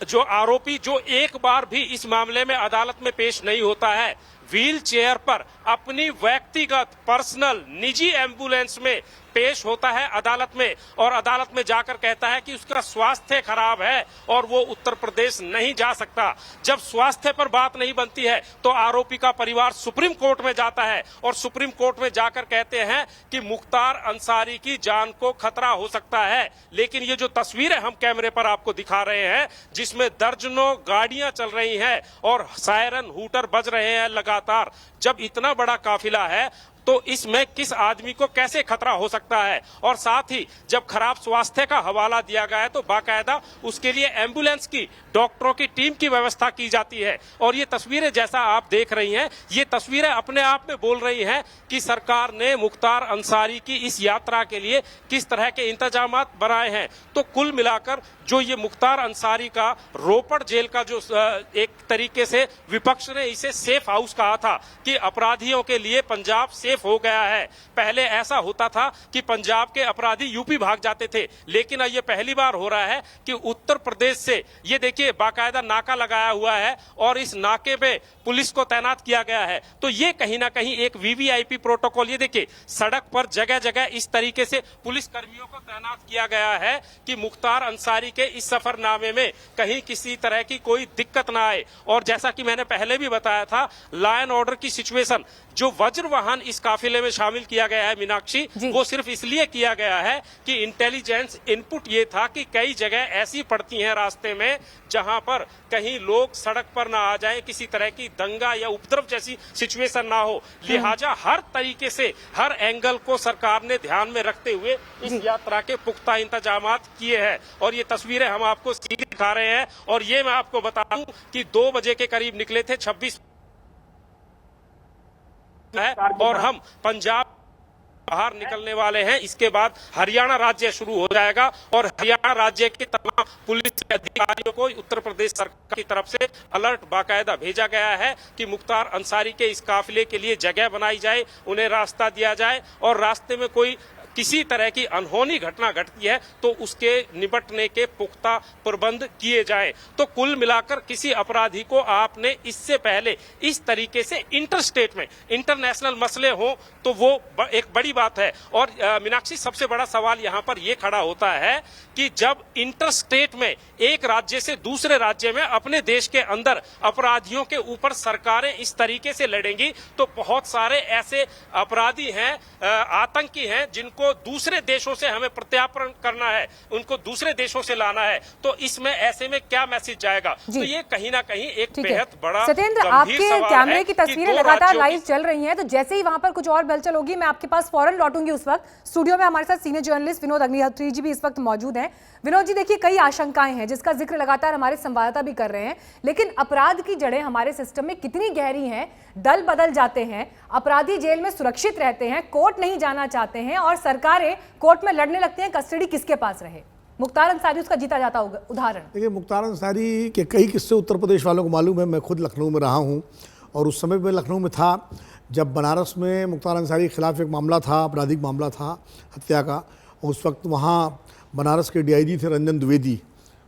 जो आरोपी जो एक बार भी इस मामले में अदालत में पेश नहीं होता है, व्हील चेयर पर अपनी व्यक्तिगत पर्सनल निजी एम्बुलेंस में पेश होता है अदालत में, और अदालत में जाकर कहता है कि उसका स्वास्थ्य खराब है और वो उत्तर प्रदेश नहीं जा सकता। जब स्वास्थ्य पर बात नहीं बनती है तो आरोपी का परिवार सुप्रीम कोर्ट में जाता है और सुप्रीम कोर्ट में जाकर कहते हैं कि मुख्तार अंसारी की जान को खतरा हो सकता है। लेकिन ये जो तस्वीरें हम कैमरे पर आपको दिखा रहे हैं, जिसमें दर्जनों गाड़ियां चल रही हैं और सायरन हूटर बज रहे हैं लगातार, जब इतना बड़ा काफिला है तो इसमें किस आदमी को कैसे खतरा हो सकता है? और साथ ही जब खराब स्वास्थ्य का हवाला दिया गया है तो बाकायदा उसके लिए एम्बुलेंस की, डॉक्टरों की टीम की व्यवस्था की जाती है। और ये तस्वीरें जैसा आप देख रही हैं, ये तस्वीरें अपने आप में बोल रही हैं कि सरकार ने मुख्तार अंसारी की इस यात्रा के लिए किस तरह के इंतजाम बनाए हैं। तो कुल मिलाकर जो ये मुख्तार अंसारी का रोपड़ जेल का जो एक तरीके से विपक्ष ने इसे सेफ हाउस कहा था कि अपराधियों के लिए पंजाब सेफ हो गया है। पहले ऐसा होता था कि पंजाब के अपराधी यूपी भाग जाते थे, लेकिन ये पहली बार हो रहा है कि उत्तर प्रदेश से, ये देखिए बाकायदा नाका लगाया हुआ है और इस नाके पे पुलिस को तैनात किया गया है। तो ये कहीं ना कहीं एक वीवीआईपी प्रोटोकॉल, ये देखिए सड़क पर जगह जगह इस तरीके से पुलिस कर्मियों को तैनात किया गया है कि मुख्तार अंसारी के इस सफरनामे में कहीं किसी तरह की कोई दिक्कत ना आए। और जैसा कि मैंने पहले भी बताया था, लॉ एंड ऑर्डर की सिचुएशन, जो वज्र वाहन इस काफिले में शामिल किया गया है मीनाक्षी, वो सिर्फ इसलिए किया गया है कि इंटेलिजेंस इनपुट ये था कि कई जगह ऐसी पड़ती हैं रास्ते में जहां पर कहीं लोग सड़क पर ना आ जाएं, किसी तरह की दंगा या उपद्रव जैसी सिचुएशन ना हो। लिहाजा हर तरीके से हर एंगल को सरकार ने ध्यान में रखते हुए इस यात्रा के पुख्ता इंतजाम किए हैं। और ये तस्वीरें हम आपको सीधी दिखा रहे हैं। और ये मैं आपको बता दूं कि 2 बजे के करीब निकले थे, 26 है, और हम पंजाब बाहर निकलने वाले हैं। इसके बाद हरियाणा राज्य शुरू हो जाएगा और हरियाणा राज्य के तमाम पुलिस अधिकारियों को उत्तर प्रदेश सरकार की तरफ से अलर्ट बाकायदा भेजा गया है कि मुख्तार अंसारी के इस काफिले के लिए जगह बनाई जाए, उन्हें रास्ता दिया जाए, और रास्ते में कोई किसी तरह की अनहोनी घटना घटती है तो उसके निपटने के पुख्ता प्रबंध किए जाएं। तो कुल मिलाकर किसी अपराधी को आपने इससे पहले इस तरीके से इंटरस्टेट में, इंटरनेशनल मसले हो तो वो एक बड़ी बात है। और मीनाक्षी, सबसे बड़ा सवाल यहाँ पर यह खड़ा होता है कि जब इंटरस्टेट में एक राज्य से दूसरे राज्य में अपने देश के अंदर अपराधियों के ऊपर सरकारें इस तरीके से लड़ेंगी तो बहुत सारे ऐसे अपराधी हैं, आतंकी हैं, जिनको दूसरे देशों से हमें प्रत्यार्पण करना है, उनको दूसरे देशों से लाना है। तो इसमें ऐसे में क्या मैसेज जाएगा? तो ये कहीं ना कहीं एक बेहद बड़ा सत्येंद्र, आपके कैमरे की तस्वीरें लगातार लाइव चल रही हैं, तो जैसे ही वहां पर कुछ और हलचल होगी मैं आपके पास फौरन लौटूंगी। उस वक्त स्टूडियो में हमारे साथ सीनियर जर्नलिस्ट विनोद अग्निहोत्री जी भी इस वक्त मौजूद हैं। विनोद जी, देखिए कई आशंकाएं हैं जिसका जिक्र लगातार हमारे संवाददाता भी कर रहे हैं, लेकिन अपराध की जड़ें हमारे सिस्टम में कितनी गहरी हैं, दल बदल जाते हैं, अपराधी जेल में सुरक्षित रहते हैं, कोर्ट नहीं जाना चाहते हैं और सरकारें कोर्ट में लड़ने लगती हैं कस्टडी किसके पास रहे। मुख्तार अंसारी उसका जीता जाता उदाहरण। देखिए, मुख्तार अंसारी के कई किस्से उत्तर प्रदेश वालों को मालूम है। मैं खुद लखनऊ में रहा हूँ और उस समय मैं लखनऊ में था जब बनारस में मुख्तार अंसारी के खिलाफ एक मामला था, आपराधिक मामला था हत्या का। उस वक्त वहाँ बनारस के डीआईजी थे रंजन द्विवेदी,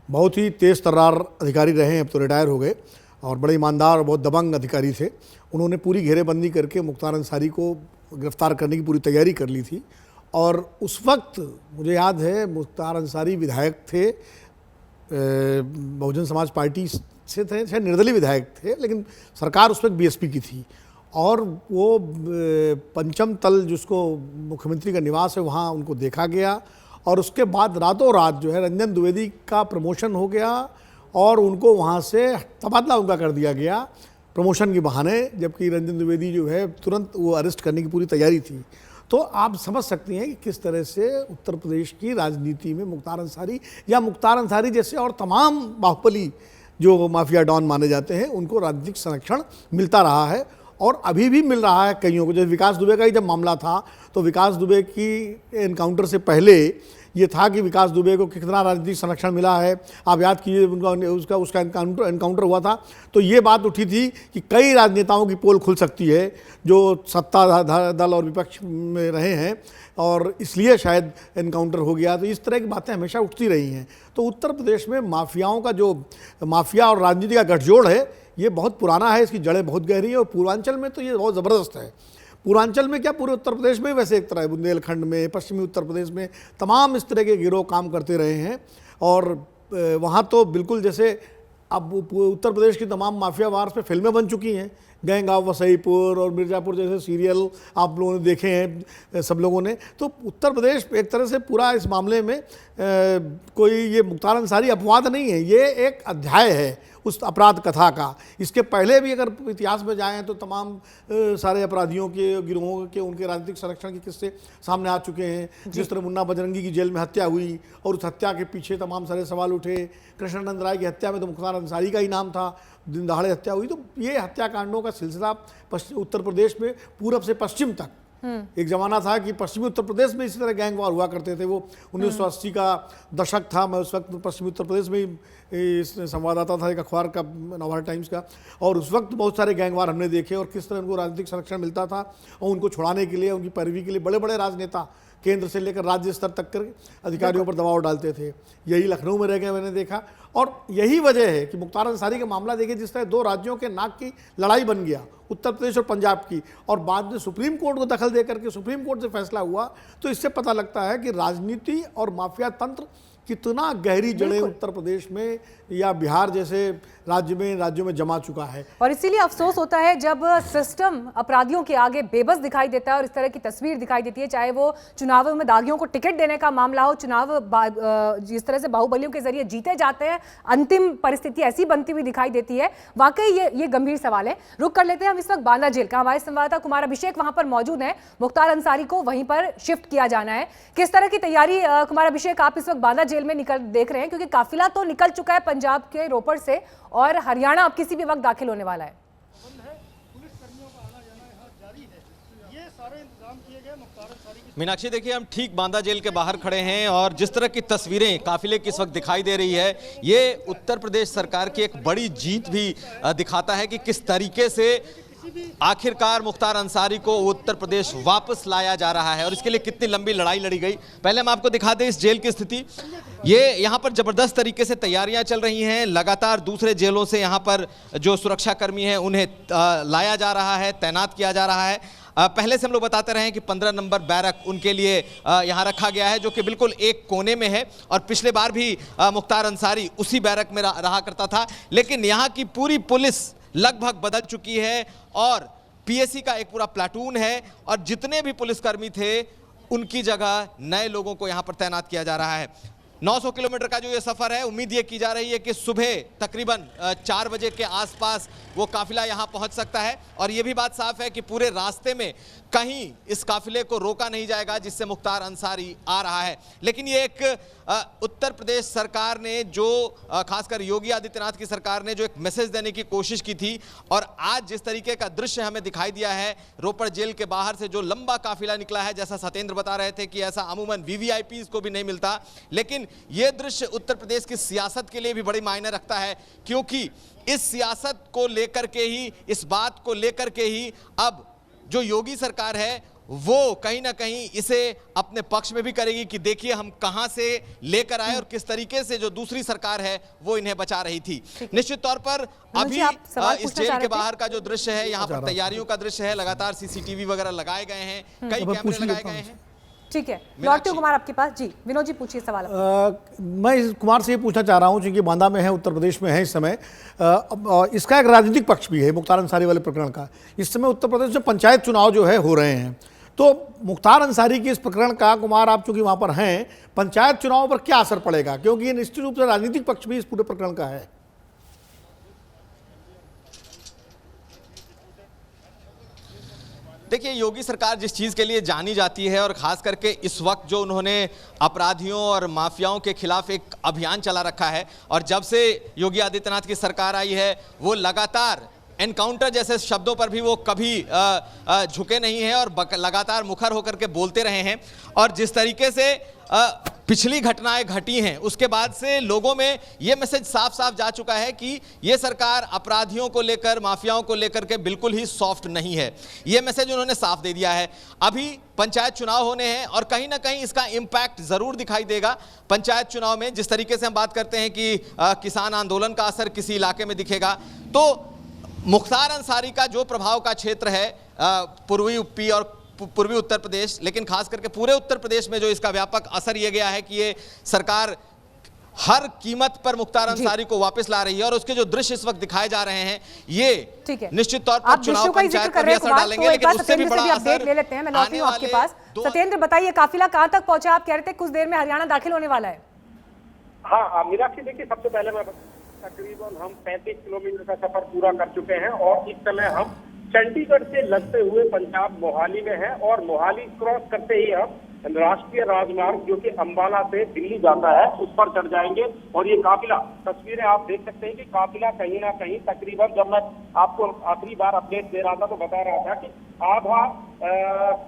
बहुत ही तेज़ तर्रार अधिकारी रहे हैं, अब तो रिटायर हो गए, और बड़े ईमानदार और बहुत दबंग अधिकारी थे। उन्होंने पूरी घेरेबंदी करके मुख्तार अंसारी को गिरफ्तार करने की पूरी तैयारी कर ली थी। और उस वक्त मुझे याद है मुख्तार अंसारी विधायक थे, बहुजन समाज पार्टी से थे, शायद निर्दलीय विधायक थे, लेकिन सरकार उस वक्त बीएसपी की थी। और वो पंचम तल जिसको मुख्यमंत्री का निवास है वहाँ उनको देखा गया, और उसके बाद रातों रात जो है रंजन द्विवेदी का प्रमोशन हो गया और उनको वहाँ से तबादला उनका कर दिया गया प्रमोशन के बहाने, जबकि रंजन द्विवेदी जो है तुरंत वो अरेस्ट करने की पूरी तैयारी थी। तो आप समझ सकते हैं कि किस तरह से उत्तर प्रदेश की राजनीति में मुख्तार अंसारी या मुख्तार अंसारी जैसे और तमाम बाहुबली जो माफिया डॉन माने जाते हैं उनको राजनीतिक संरक्षण मिलता रहा है और अभी भी मिल रहा है कईयों को। जैसे विकास दुबे का ही जब मामला था तो विकास दुबे की एनकाउंटर से पहले ये था कि विकास दुबे को कितना राजनीतिक संरक्षण मिला है। आप याद कीजिए उसका एनकाउंटर हुआ था तो ये बात उठी थी कि कई राजनेताओं की पोल खुल सकती है जो सत्ता दल और विपक्ष में रहे हैं और इसलिए शायद एनकाउंटर हो गया। तो इस तरह की बातें हमेशा उठती रही हैं। तो उत्तर प्रदेश में माफियाओं का जो माफिया और राजनीति का गठजोड़ है ये बहुत पुराना है, इसकी जड़ें बहुत गहरी हैं और पूर्वांचल में तो ये बहुत ज़बरदस्त है। पूर्वांचल में क्या पूरे उत्तर प्रदेश में वैसे एक तरह है, बुंदेलखंड में, पश्चिमी उत्तर प्रदेश में तमाम इस तरह के गिरोह काम करते रहे हैं और वहाँ तो बिल्कुल जैसे अब उत्तर प्रदेश की तमाम माफिया वार्स पे फिल्में बन चुकी हैं। गैंग ऑफ वसईपुर और मिर्ज़ापुर जैसे सीरियल आप लोगों ने देखे हैं सब लोगों ने। तो उत्तर प्रदेश एक तरह से पूरा इस मामले में कोई ये मुख्तार अंसारी अपवाद नहीं है, ये एक अध्याय है उस अपराध कथा का। इसके पहले भी अगर इतिहास में जाएं तो तमाम सारे अपराधियों के गिरोहों के उनके राजनीतिक संरक्षण के किस्से सामने आ चुके हैं। जिस तरह मुन्ना बजरंगी की जेल में हत्या हुई और उस हत्या के पीछे तमाम सारे सवाल उठे। कृष्णानंद राय की हत्या में तो मुख्तार अंसारी का ही नाम था, दिन दहाड़े हत्या हुई। तो ये हत्याकांडों का सिलसिला उत्तर प्रदेश में पूरब से पश्चिम तक एक जमाना था कि पश्चिमी उत्तर प्रदेश में इसी तरह गैंग वार हुआ करते थे। वो 1980 का दशक था, मैं उस वक्त पश्चिमी उत्तर प्रदेश में ही संवाददाता था एक अखबार का, नवभारत टाइम्स का, और उस वक्त बहुत सारे गैंग वार हमने देखे और किस तरह उनको राजनीतिक संरक्षण मिलता था और उनको छुड़ाने के लिए, उनकी पैरवी के लिए बड़े बड़े राजनेता केंद्र से लेकर राज्य स्तर तक कर अधिकारियों पर दबाव डालते थे। यही लखनऊ में रह गए मैंने देखा और यही वजह है कि मुख्तार अंसारी का मामला देखिए जिस तरह दो राज्यों के नाक की लड़ाई बन गया, उत्तर प्रदेश और पंजाब की, और बाद में सुप्रीम कोर्ट को दखल देकर के सुप्रीम कोर्ट से फैसला हुआ। तो इससे पता लगता है कि राजनीति और माफिया तंत्र कितना गहरी जड़ें उत्तर प्रदेश में या बिहार जैसे राज्यों में जमा चुका है। और इसीलिए अफसोस होता है जब सिस्टम अपराधियों के आगे बेबस दिखाई देता है और इस तरह की तस्वीर दिखाई देती है, चाहे वो चुनावों में दागियों को टिकट देने का मामला हो, चुनाव जिस तरह से बाहुबलियों के जरिए जीते जाते हैं, अंतिम परिस्थिति ऐसी बनती हुई दिखाई देती है। वाकई ये गंभीर सवाल है। रुक कर लेते हैं हम इस वक्त बांदा जेल का। हमारे संवाददाता कुमार अभिषेक वहां पर मौजूद है। मुख्तार अंसारी को वहीं पर शिफ्ट किया जाना है। किस तरह की तैयारी कुमार अभिषेक आप इस वक्त बांदा जेल में देख रहे हैं, क्योंकि काफिला तो निकल चुका है पंजाब के रोपड़ से और हरियाणा अब किसी भी वक्त दाखिल होने वाला है। मीनाक्षी देखिए, हम ठीक बांदा जेल के बाहर खड़े हैं और जिस तरह की तस्वीरें काफिले की इस वक्त दिखाई दे रही है, ये उत्तर प्रदेश सरकार की एक बड़ी जीत भी दिखाता है कि किस तरीके से आखिरकार मुख्तार अंसारी को उत्तर प्रदेश वापस लाया जा रहा है और इसके लिए कितनी लंबी लड़ाई लड़ी गई। पहले हम आपको दिखा दें इस जेल की स्थिति। ये यहाँ पर जबरदस्त तरीके से तैयारियां चल रही हैं। लगातार दूसरे जेलों से यहाँ पर जो सुरक्षाकर्मी हैं उन्हें लाया जा रहा है, तैनात किया जा रहा है। पहले से हम लोग बताते रहे हैं कि 15 नंबर बैरक उनके लिए यहाँ रखा गया है, जो कि बिल्कुल एक कोने में है और पिछले बार भी मुख्तार अंसारी उसी बैरक में रहा करता था। लेकिन यहाँ की पूरी पुलिस लगभग बदल चुकी है और पीएसी का एक पूरा प्लाटून है और जितने भी पुलिसकर्मी थे उनकी जगह नए लोगों को यहाँ पर तैनात किया जा रहा है। 900 किलोमीटर का जो ये सफ़र है, उम्मीद ये की जा रही है कि सुबह तकरीबन 4 बजे के आसपास वो काफिला यहाँ पहुँच सकता है और ये भी बात साफ है कि पूरे रास्ते में कहीं इस काफिले को रोका नहीं जाएगा जिससे मुख्तार अंसारी आ रहा है। लेकिन ये एक उत्तर प्रदेश सरकार ने जो खासकर योगी आदित्यनाथ की सरकार ने जो एक मैसेज देने की कोशिश की थी और आज जिस तरीके का दृश्य हमें दिखाई दिया है रोपड़ जेल के बाहर से जो लंबा काफिला निकला है, जैसा सत्येंद्र बता रहे थे कि ऐसा अमूमन वीवीआईपीज को भी नहीं मिलता, लेकिन यह दृश्य उत्तर प्रदेश की सियासत के लिए भी बड़ी मायने रखता है, क्योंकि इस सियासत को लेकर के ही, इस बात को लेकर के ही अब जो योगी सरकार है वो कहीं ना कहीं इसे अपने पक्ष में भी करेगी कि देखिए हम कहां से लेकर आए और किस तरीके से जो दूसरी सरकार है वो इन्हें बचा रही थी। निश्चित तौर पर अभी इस जेल के बाहर का जो दृश्य है, यहाँ पर तैयारियों का दृश्य है, लगातार सीसीटीवी वगैरह लगाए गए हैं, कई कैमरे लगाए गए हैं। ठीक है, लौटते कुमार आपके पास। जी विनोद जी पूछिए सवाल। मैं इस कुमार से ये पूछना चाह रहा हूँ, क्योंकि बांदा में है, उत्तर प्रदेश में है इस समय, इसका एक राजनीतिक पक्ष भी है मुख्तार अंसारी वाले प्रकरण का। इस समय उत्तर प्रदेश में पंचायत चुनाव जो है हो रहे हैं, तो मुख्तार अंसारी के इस प्रकरण का, कुमार आप चूंकि वहाँ पर हैं, पंचायत चुनाव पर क्या असर पड़ेगा, क्योंकि ये निश्चित रूप से राजनीतिक पक्ष भी इस पूरे प्रकरण का है। देखिए, योगी सरकार जिस चीज़ के लिए जानी जाती है, और ख़ास करके इस वक्त जो उन्होंने अपराधियों और माफियाओं के खिलाफ एक अभियान चला रखा है, और जब से योगी आदित्यनाथ की सरकार आई है वो लगातार एनकाउंटर जैसे शब्दों पर भी वो कभी झुके नहीं हैं और लगातार मुखर होकर के बोलते रहे हैं। और जिस तरीके से पिछली घटनाएं घटी हैं उसके बाद से लोगों में ये मैसेज साफ साफ जा चुका है कि ये सरकार अपराधियों को लेकर, माफियाओं को लेकर के बिल्कुल ही सॉफ्ट नहीं है। ये मैसेज उन्होंने साफ दे दिया है। अभी पंचायत चुनाव होने हैं और कहीं ना कहीं इसका इम्पैक्ट जरूर दिखाई देगा पंचायत चुनाव में। जिस तरीके से हम बात करते हैं कि किसान आंदोलन का असर किसी इलाके में दिखेगा, तो मुख्तार अंसारी का जो प्रभाव का क्षेत्र है पूर्वी यूपी और पूर्वी उत्तर प्रदेश, लेकिन खास करके पूरे उत्तर प्रदेश में जो इसका व्यापक असर ये गया है कि ये सरकार हर कीमत पर मुख्तार अंसारी को वापस ला रही है, और उसके जो दृश्य इस वक्त दिखाए जा रहे हैं ये निश्चित तौर पर चुनाव पंचायत पर भी असर डालेंगे, लेकिन उससे भी बड़ा असर ले लेते हैं। मैं लौटी हूं आपके पास। सत्येंद्र बताइए, काफिला कहां तक पहुंचा? आप कह रहे थे कुछ देर में हरियाणा दाखिल होने वाला है। हाँ मीनाक्षी, देखिए सबसे पहले मैं तकरीबन हम 35 किलोमीटर का सफर पूरा कर चुके हैं और इस समय हम चंडीगढ़ से लगते हुए पंजाब मोहाली में है, और मोहाली क्रॉस करते ही हम राष्ट्रीय राजमार्ग जो कि अंबाला से दिल्ली जाता है उस पर चढ़ जाएंगे। और ये काफिला, तस्वीरें आप देख सकते हैं कि काफिला कहीं ना कहीं तकरीबन, जब मैं आपको आखिरी बार अपडेट दे रहा था तो बता रहा था कि आधा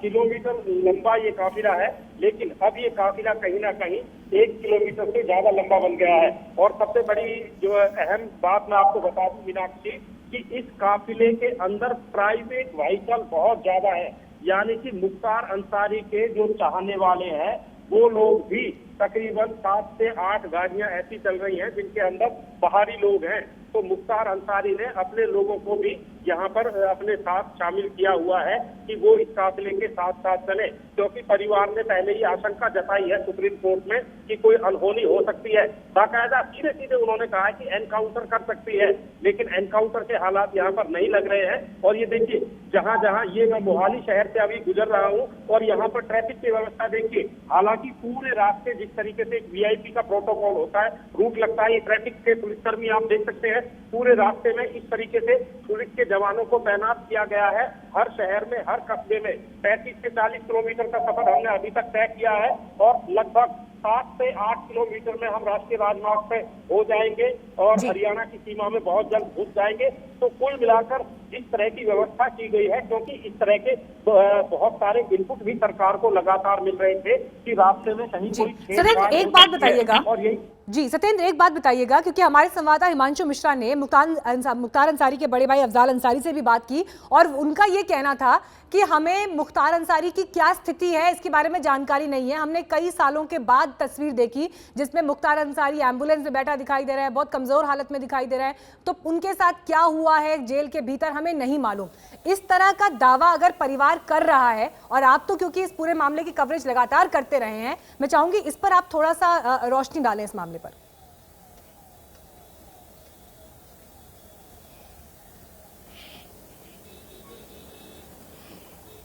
किलोमीटर लंबा ये काफिला है, लेकिन अब ये काफिला कहीं ना कहीं 1 किलोमीटर से ज्यादा लंबा बन गया है। और सबसे बड़ी जो अहम बात मैं आपको बता दूं मीनाक्षी, कि इस काफिले के अंदर प्राइवेट व्हीकल बहुत ज्यादा है, यानी कि मुख्तार अंसारी के जो चाहने वाले हैं वो लोग भी तकरीबन 7 से 8 गाड़ियां ऐसी चल रही हैं जिनके अंदर बाहरी लोग हैं। तो मुख्तार अंसारी ने अपने लोगों को भी यहाँ पर अपने साथ शामिल किया हुआ है कि वो इस काफिले के साथ साथ चले, क्योंकि परिवार ने पहले ही आशंका जताई है सुप्रीम कोर्ट में कि कोई अनहोनी हो सकती है। बाकायदा सीधे सीधे उन्होंने कहा है कि एनकाउंटर कर सकती है, लेकिन एनकाउंटर के हालात यहाँ पर नहीं लग रहे हैं। और ये देखिए, जहाँ जहाँ ये मैं मोहाली शहर से अभी गुजर रहा हूँ और यहाँ पर ट्रैफिक की व्यवस्था देखिए। हालांकि पूरे रास्ते जिस तरीके से एक वीआईपी का प्रोटोकॉल होता है, रूट लगता है, ये ट्रैफिक के पुलिसकर्मी आप देख सकते हैं पूरे रास्ते में इस तरीके से पुलिस के जवानों को तैनात किया गया है। हर शहर में, हर कस्बे में 35 से 40 किलोमीटर का सफर हमने अभी तक तय किया है और लगभग 7 से 8 किलोमीटर में हम राष्ट्रीय राजमार्ग पे हो जाएंगे और हरियाणा की सीमा में बहुत जल्द घुस जाएंगे। तो कुल मिलाकर इस तरह की व्यवस्था की गई है, क्योंकि इस तरह के बहुत सारे इनपुट भी सरकार को लगातार मिल रहे थे कि रास्ते में कहीं कोई सत्येंद्र एक बात बताइएगा, और यही जी सत्येंद्र एक बात बताइएगा, क्योंकि हमारे संवाददाता हिमांशु मिश्रा ने मुख्तार अंसारी के बड़े भाई अफजाल अंसारी से भी बात की और उनका ये कहना था कि हमें मुख्तार अंसारी की क्या स्थिति है इसके बारे में जानकारी नहीं है। हमने कई सालों के बाद तस्वीर देखी जिसमें मुख्तार अंसारी एम्बुलेंस में बैठा दिखाई दे रहा है, बहुत कमजोर हालत में दिखाई दे रहा है, तो उनके साथ क्या हुआ है जेल के भीतर हमें नहीं मालूम। इस तरह का दावा अगर परिवार कर रहा है, और आप तो क्योंकि इस पूरे मामले की कवरेज लगातार करते रहे हैं, मैं चाहूंगी इस पर आप थोड़ा सा रोशनी डालें इस मामले पर।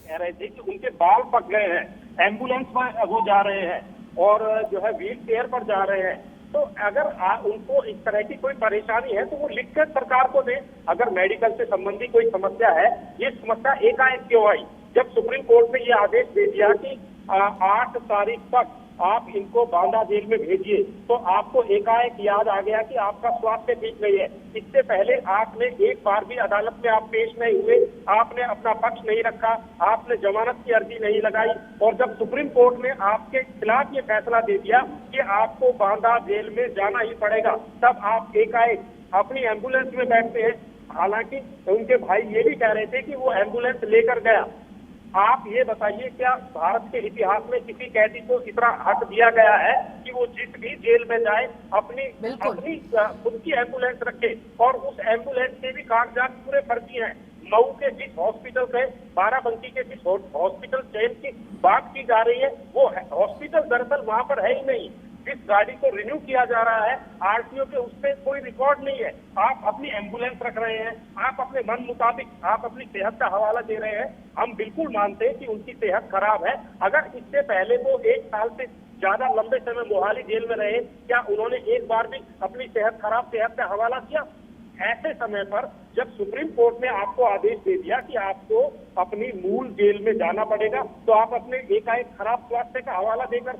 कह रहे थे कि उनके बाल पक गए हैं, एम्बुलेंस में वो जा रहे हैं और जो है व्हील चेयर पर जा रहे हैं। तो अगर उनको इस तरह की कोई परेशानी है तो वो लिखकर सरकार को दें। अगर मेडिकल से संबंधी कोई समस्या है, ये समस्या एकाएक क्यों आई? जब सुप्रीम कोर्ट ने ये आदेश दे दिया कि 8 तारीख तक आप इनको बांदा जेल में भेजिए, तो आपको एकाएक याद आ गया कि आपका स्वास्थ्य ठीक नहीं है। इससे पहले आपने एक बार भी अदालत में आप पेश नहीं हुए, आपने अपना पक्ष नहीं रखा, आपने जमानत की अर्जी नहीं लगाई, और जब सुप्रीम कोर्ट ने आपके खिलाफ ये फैसला दे दिया कि आपको बांदा जेल में जाना ही पड़ेगा, तब आप एकाएक अपनी एम्बुलेंस में बैठते हैं। हालांकि उनके भाई ये भी कह रहे थे कि वो एम्बुलेंस लेकर गया। आप ये बताइए, क्या भारत के इतिहास में किसी कैदी को इतना हक दिया गया है कि वो जिस भी जेल में जाए अपनी खुद की एम्बुलेंस रखे? और उस एम्बुलेंस के भी कागजात पूरे फर्जी हैं। मऊ के जिस हॉस्पिटल के, बाराबंकी के जिस हॉस्पिटल चेन की बात की जा रही है, वो हॉस्पिटल दरअसल वहां पर है ही नहीं। जिस गाड़ी को रिन्यू किया जा रहा है आरटीओ के, उस पर कोई रिकॉर्ड नहीं है। आप अपनी एम्बुलेंस रख रहे हैं, आप अपने मन मुताबिक आप अपनी सेहत का हवाला दे रहे हैं। हम बिल्कुल मानते हैं कि उनकी सेहत खराब है। अगर इससे पहले वो 1 साल से ज्यादा लंबे समय मोहाली जेल में रहे, क्या उन्होंने एक बार भी अपनी खराब सेहत का हवाला किया? ऐसे समय पर जब सुप्रीम कोर्ट ने आपको आदेश दे दिया कि आपको अपनी मूल जेल में जाना पड़ेगा, तो आप अपने एकाएक खराब स्वास्थ्य का हवाला देकर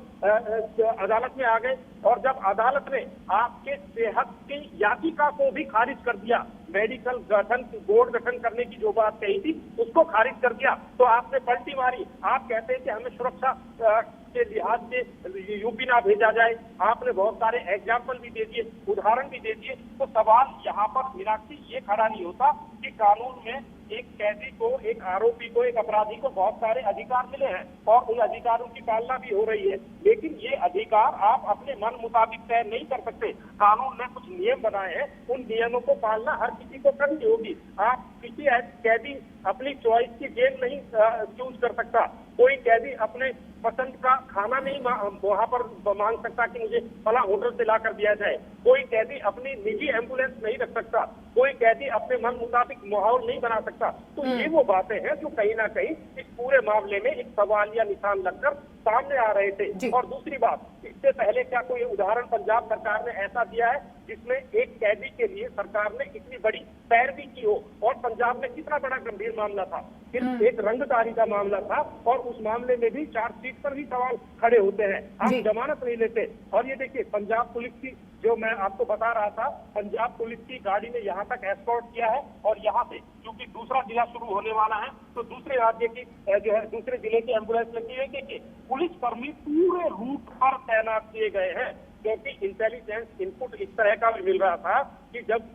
अदालत में आ गए। और जब अदालत ने आपके सेहत की याचिका को भी खारिज कर दिया, मेडिकल बोर्ड गठन करने की जो बात कही थी उसको खारिज कर दिया, तो आपने पलटी मारी। आप कहते हैं कि हमें सुरक्षा के लिहाज से यूपी ना भेजा जाए। आपने बहुत सारे एग्जाम्पल भी दे दिए, उदाहरण भी दे दिए। तो सवाल यहाँ पर मीनाक्षी ये खड़ा नहीं होता कि कानून में एक कैदी को, एक आरोपी को, एक अपराधी को बहुत सारे अधिकार मिले हैं और उन अधिकारों की पालना भी हो रही है, लेकिन ये अधिकार आप अपने मन मुताबिक तय नहीं कर सकते। कानून ने कुछ नियम बनाए हैं, उन नियमों को पालना हर किसी को करनी होगी। आप किसी कैदी अपनी चॉइस की जेल नहीं चूज कर सकता। कोई कैदी अपने पसंद का खाना नहीं वहां पर मांग सकता कि मुझे फला होटल से ला कर दिया जाए। कोई कैदी अपनी निजी एम्बुलेंस नहीं रख सकता। कोई कैदी अपने मन मुताबिक माहौल नहीं बना सकता। तो ये वो बातें हैं जो कहीं ना कहीं इस पूरे मामले में एक सवाल या निशान लगकर सामने आ रहे थे। और दूसरी बात, इससे पहले क्या कोई उदाहरण पंजाब सरकार ने ऐसा दिया है जिसमें एक कैदी के लिए सरकार ने इतनी बड़ी पैरवी की हो? और पंजाब में कितना बड़ा गंभीर मामला था, सिर्फ एक रंगदारी का मामला था, और उस मामले में भी चार्जशीट पर भी सवाल खड़े होते हैं। आप जमानत नहीं लेते। और ये देखिए, पंजाब पुलिस की, जो मैं आपको बता रहा था, पंजाब पुलिस की गाड़ी ने यहाँ तक एस्कॉर्ट किया है, और यहाँ से क्योंकि दूसरा जिला शुरू होने वाला है, तो दूसरे राज्य की जो है दूसरे जिले की एम्बुलेंस लगी है कि पुलिस कर्मी पूरे रूट पर तैनात किए गए हैं। क्योंकि इंटेलिजेंस इनपुट इस तरह का भी मिल रहा था कि जब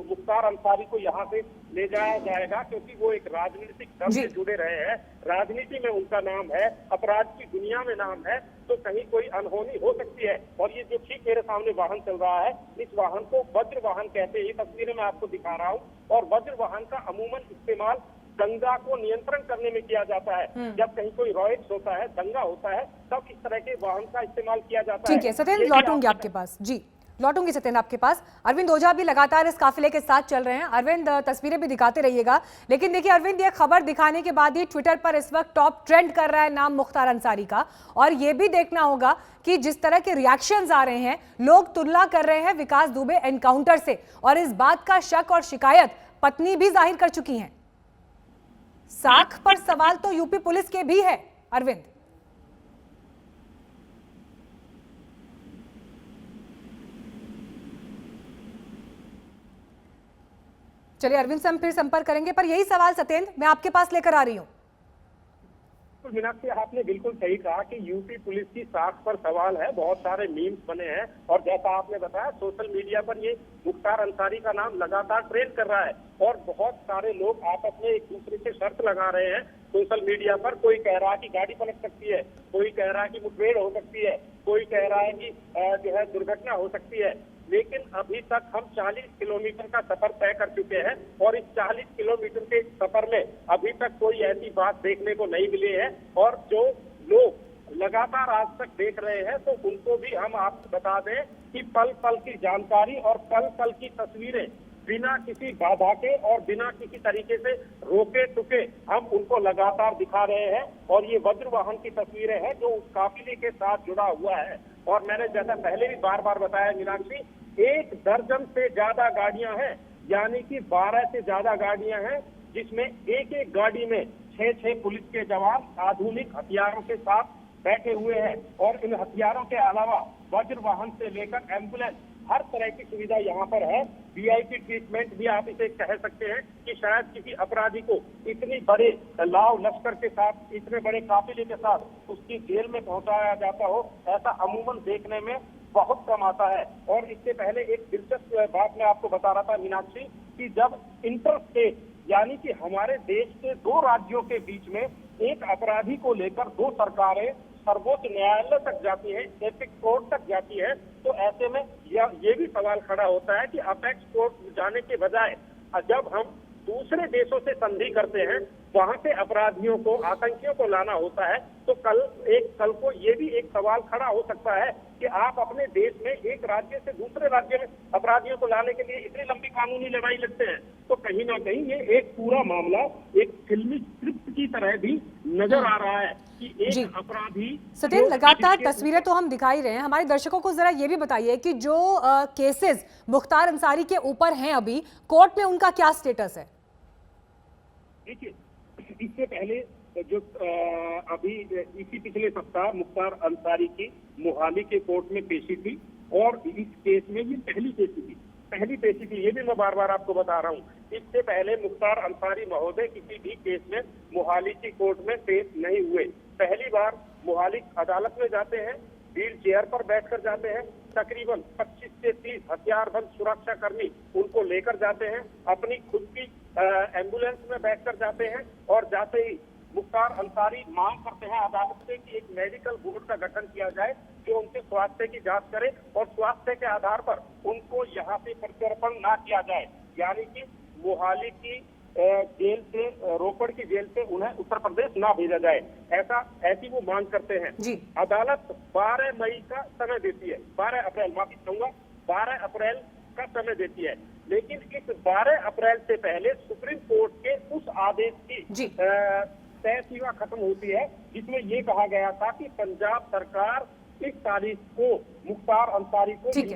मुख्तार अंसारी को यहाँ से ले जाया जाएगा, क्योंकि वो एक राजनीतिक दल से जुड़े रहे हैं, राजनीति में उनका नाम है, अपराध की दुनिया में नाम है, तो कहीं कोई अनहोनी हो सकती है। और ये जो ठीक मेरे सामने वाहन चल रहा है, इस वाहन को वज्र वाहन कहते हैं। ये तस्वीरें मैं आपको दिखा रहा हूँ। और वज्र वाहन का अमूमन इस्तेमाल दंगा को नियंत्रण करने में किया जाता है। जब कहीं कोई रॉयट्स होता है, दंगा होता है, तब इस तरह के वाहन का इस्तेमाल किया जाता है। ठीक है सत्येंद्र, लौटूंगी आपके पास। जी लौटूंगी सत्येंद्र आपके पास। अरविंद ओझा भी लगातार इस काफिले के साथ चल रहे हैं। अरविंद, तस्वीरें भी दिखाते रहिएगा। लेकिन देखिए अरविंद, ये खबर दिखाने के बाद ही ट्विटर पर इस वक्त टॉप ट्रेंड कर रहा है नाम मुख्तार अंसारी का। और ये भी देखना होगा कि जिस तरह के रिएक्शंस आ रहे हैं, लोग तुलना कर रहे हैं विकास दुबे एनकाउंटर से, और इस बात का शक और शिकायत पत्नी भी जाहिर कर चुकी हैं। साख पर सवाल तो यूपी पुलिस के भी है अरविंद। चलिए अरविंद से हम फिर संपर्क करेंगे, पर यही सवाल सत्येंद्र मैं आपके पास लेकर आ रही हूं। मीनाक्षी, आपने बिल्कुल सही कहा कि यूपी पुलिस की साख पर सवाल है। बहुत सारे मीम्स बने हैं, और जैसा आपने बताया सोशल मीडिया पर ये मुख्तार अंसारी का नाम लगातार ट्रेंड कर रहा है, और बहुत सारे लोग आपस में एक दूसरे से शर्त लगा रहे हैं सोशल मीडिया पर। कोई कह रहा है कि गाड़ी पलट सकती है, कोई कह रहा है कि मुठभेड़ हो सकती है, कोई कह रहा है कि जो है दुर्घटना हो सकती है। लेकिन अभी तक हम 40 किलोमीटर का सफर तय कर चुके हैं, और इस 40 किलोमीटर के सफर में अभी तक कोई ऐसी बात देखने को नहीं मिली है। और जो लोग लगातार आज तक देख रहे हैं, तो उनको भी हम आपको बता दें कि पल पल की जानकारी और पल पल की तस्वीरें बिना किसी बाधा के और बिना किसी तरीके से रोके टुके हम उनको लगातार दिखा रहे हैं। और ये वज्र वाहन की तस्वीरें हैं जो उस काफिले के साथ जुड़ा हुआ है। और मैंने जैसा पहले भी बार बार बताया मीनाक्षी, 1 दर्जन से ज्यादा गाड़ियां हैं, यानी कि 12 से ज्यादा गाड़ियां हैं, जिसमें एक एक गाड़ी में 6 पुलिस के जवान आधुनिक हथियारों के साथ बैठे हुए हैं। और इन हथियारों के अलावा वज्र वाहन से लेकर एम्बुलेंस, हर तरह की सुविधा यहाँ पर है। वीआईपी ट्रीटमेंट भी आप इसे कह सकते हैं कि शायद किसी अपराधी को इतनी बड़े लाव लश्कर के साथ, इतने बड़े काफिले के साथ उसकी जेल में पहुंचाया जाता हो, ऐसा अमूमन देखने में बहुत कम आता है। और इससे पहले एक दिलचस्प बात मैं आपको बता रहा था मीनाक्षी, कि जब इंटर स्टेट, यानी कि हमारे देश के 2 राज्यों के बीच में एक अपराधी को लेकर 2 सरकारें सर्वोच्च न्यायालय तक जाती है, एपेक्स कोर्ट तक जाती है, तो ऐसे में ये भी सवाल खड़ा होता है कि अपेक्स कोर्ट जाने के बजाय जब हम दूसरे देशों से संधि करते हैं, वहां से अपराधियों को, आतंकियों को लाना होता है, तो कल को ये भी एक सवाल खड़ा हो सकता है कि आप अपने देश में एक राज्य से दूसरे राज्य में अपराधियों को लाने के लिए इतनी लंबी कानूनी लड़ाई लड़ते हैं। तो कहीं ना कहीं ये एक पूरा मामला एक फिल्मी स्क्रिप्ट की तरह भी नजर आ रहा है कि एक अपराधी। सत्येंद्र, लगातार तस्वीरें तो हम दिखाई रहे हैं, हमारे दर्शकों को जरा ये भी बताइए कि जो केसेस मुख्तार अंसारी के ऊपर हैं अभी कोर्ट में, उनका क्या स्टेटस है? देखिए, इससे पहले जो अभी इसी पिछले सप्ताह मुख्तार अंसारी की मोहाली के कोर्ट में पेशी थी, और इस केस में ये पहली पेशी थी, ये भी मैं बार बार आपको बता रहा हूँ। इससे पहले मुख्तार अंसारी महोदय किसी भी केस में मोहाली की कोर्ट में पेश नहीं हुए। पहली बार मोहाली अदालत में जाते हैं, व्हील चेयर पर बैठकर जाते हैं, तकरीबन 25 से 30 हथियारबंद सुरक्षा कर्मी उनको लेकर जाते हैं, अपनी खुद की एम्बुलेंस में बैठकर जाते हैं, और जाते ही मुख्तार अंसारी मांग करते हैं अदालत से कि एक मेडिकल बोर्ड का गठन किया जाए जो उनके स्वास्थ्य की जांच करे, और स्वास्थ्य के आधार पर उनको यहाँ से प्रत्यर्पण ना किया जाए, यानी कि मोहाली की जेल से, रोपड़ की जेल से उन्हें उत्तर प्रदेश ना भेजा जाए, ऐसी वो मांग करते हैं। अदालत 12 मई का समय देती है, 12 अप्रैल का समय देती है, लेकिन इस 12 अप्रैल से पहले सुप्रीम कोर्ट के उस आदेश की तय सीमा खत्म होती है जिसमें ये कहा गया था कि पंजाब सरकार इस तारीख को मुख्तार अंसारी को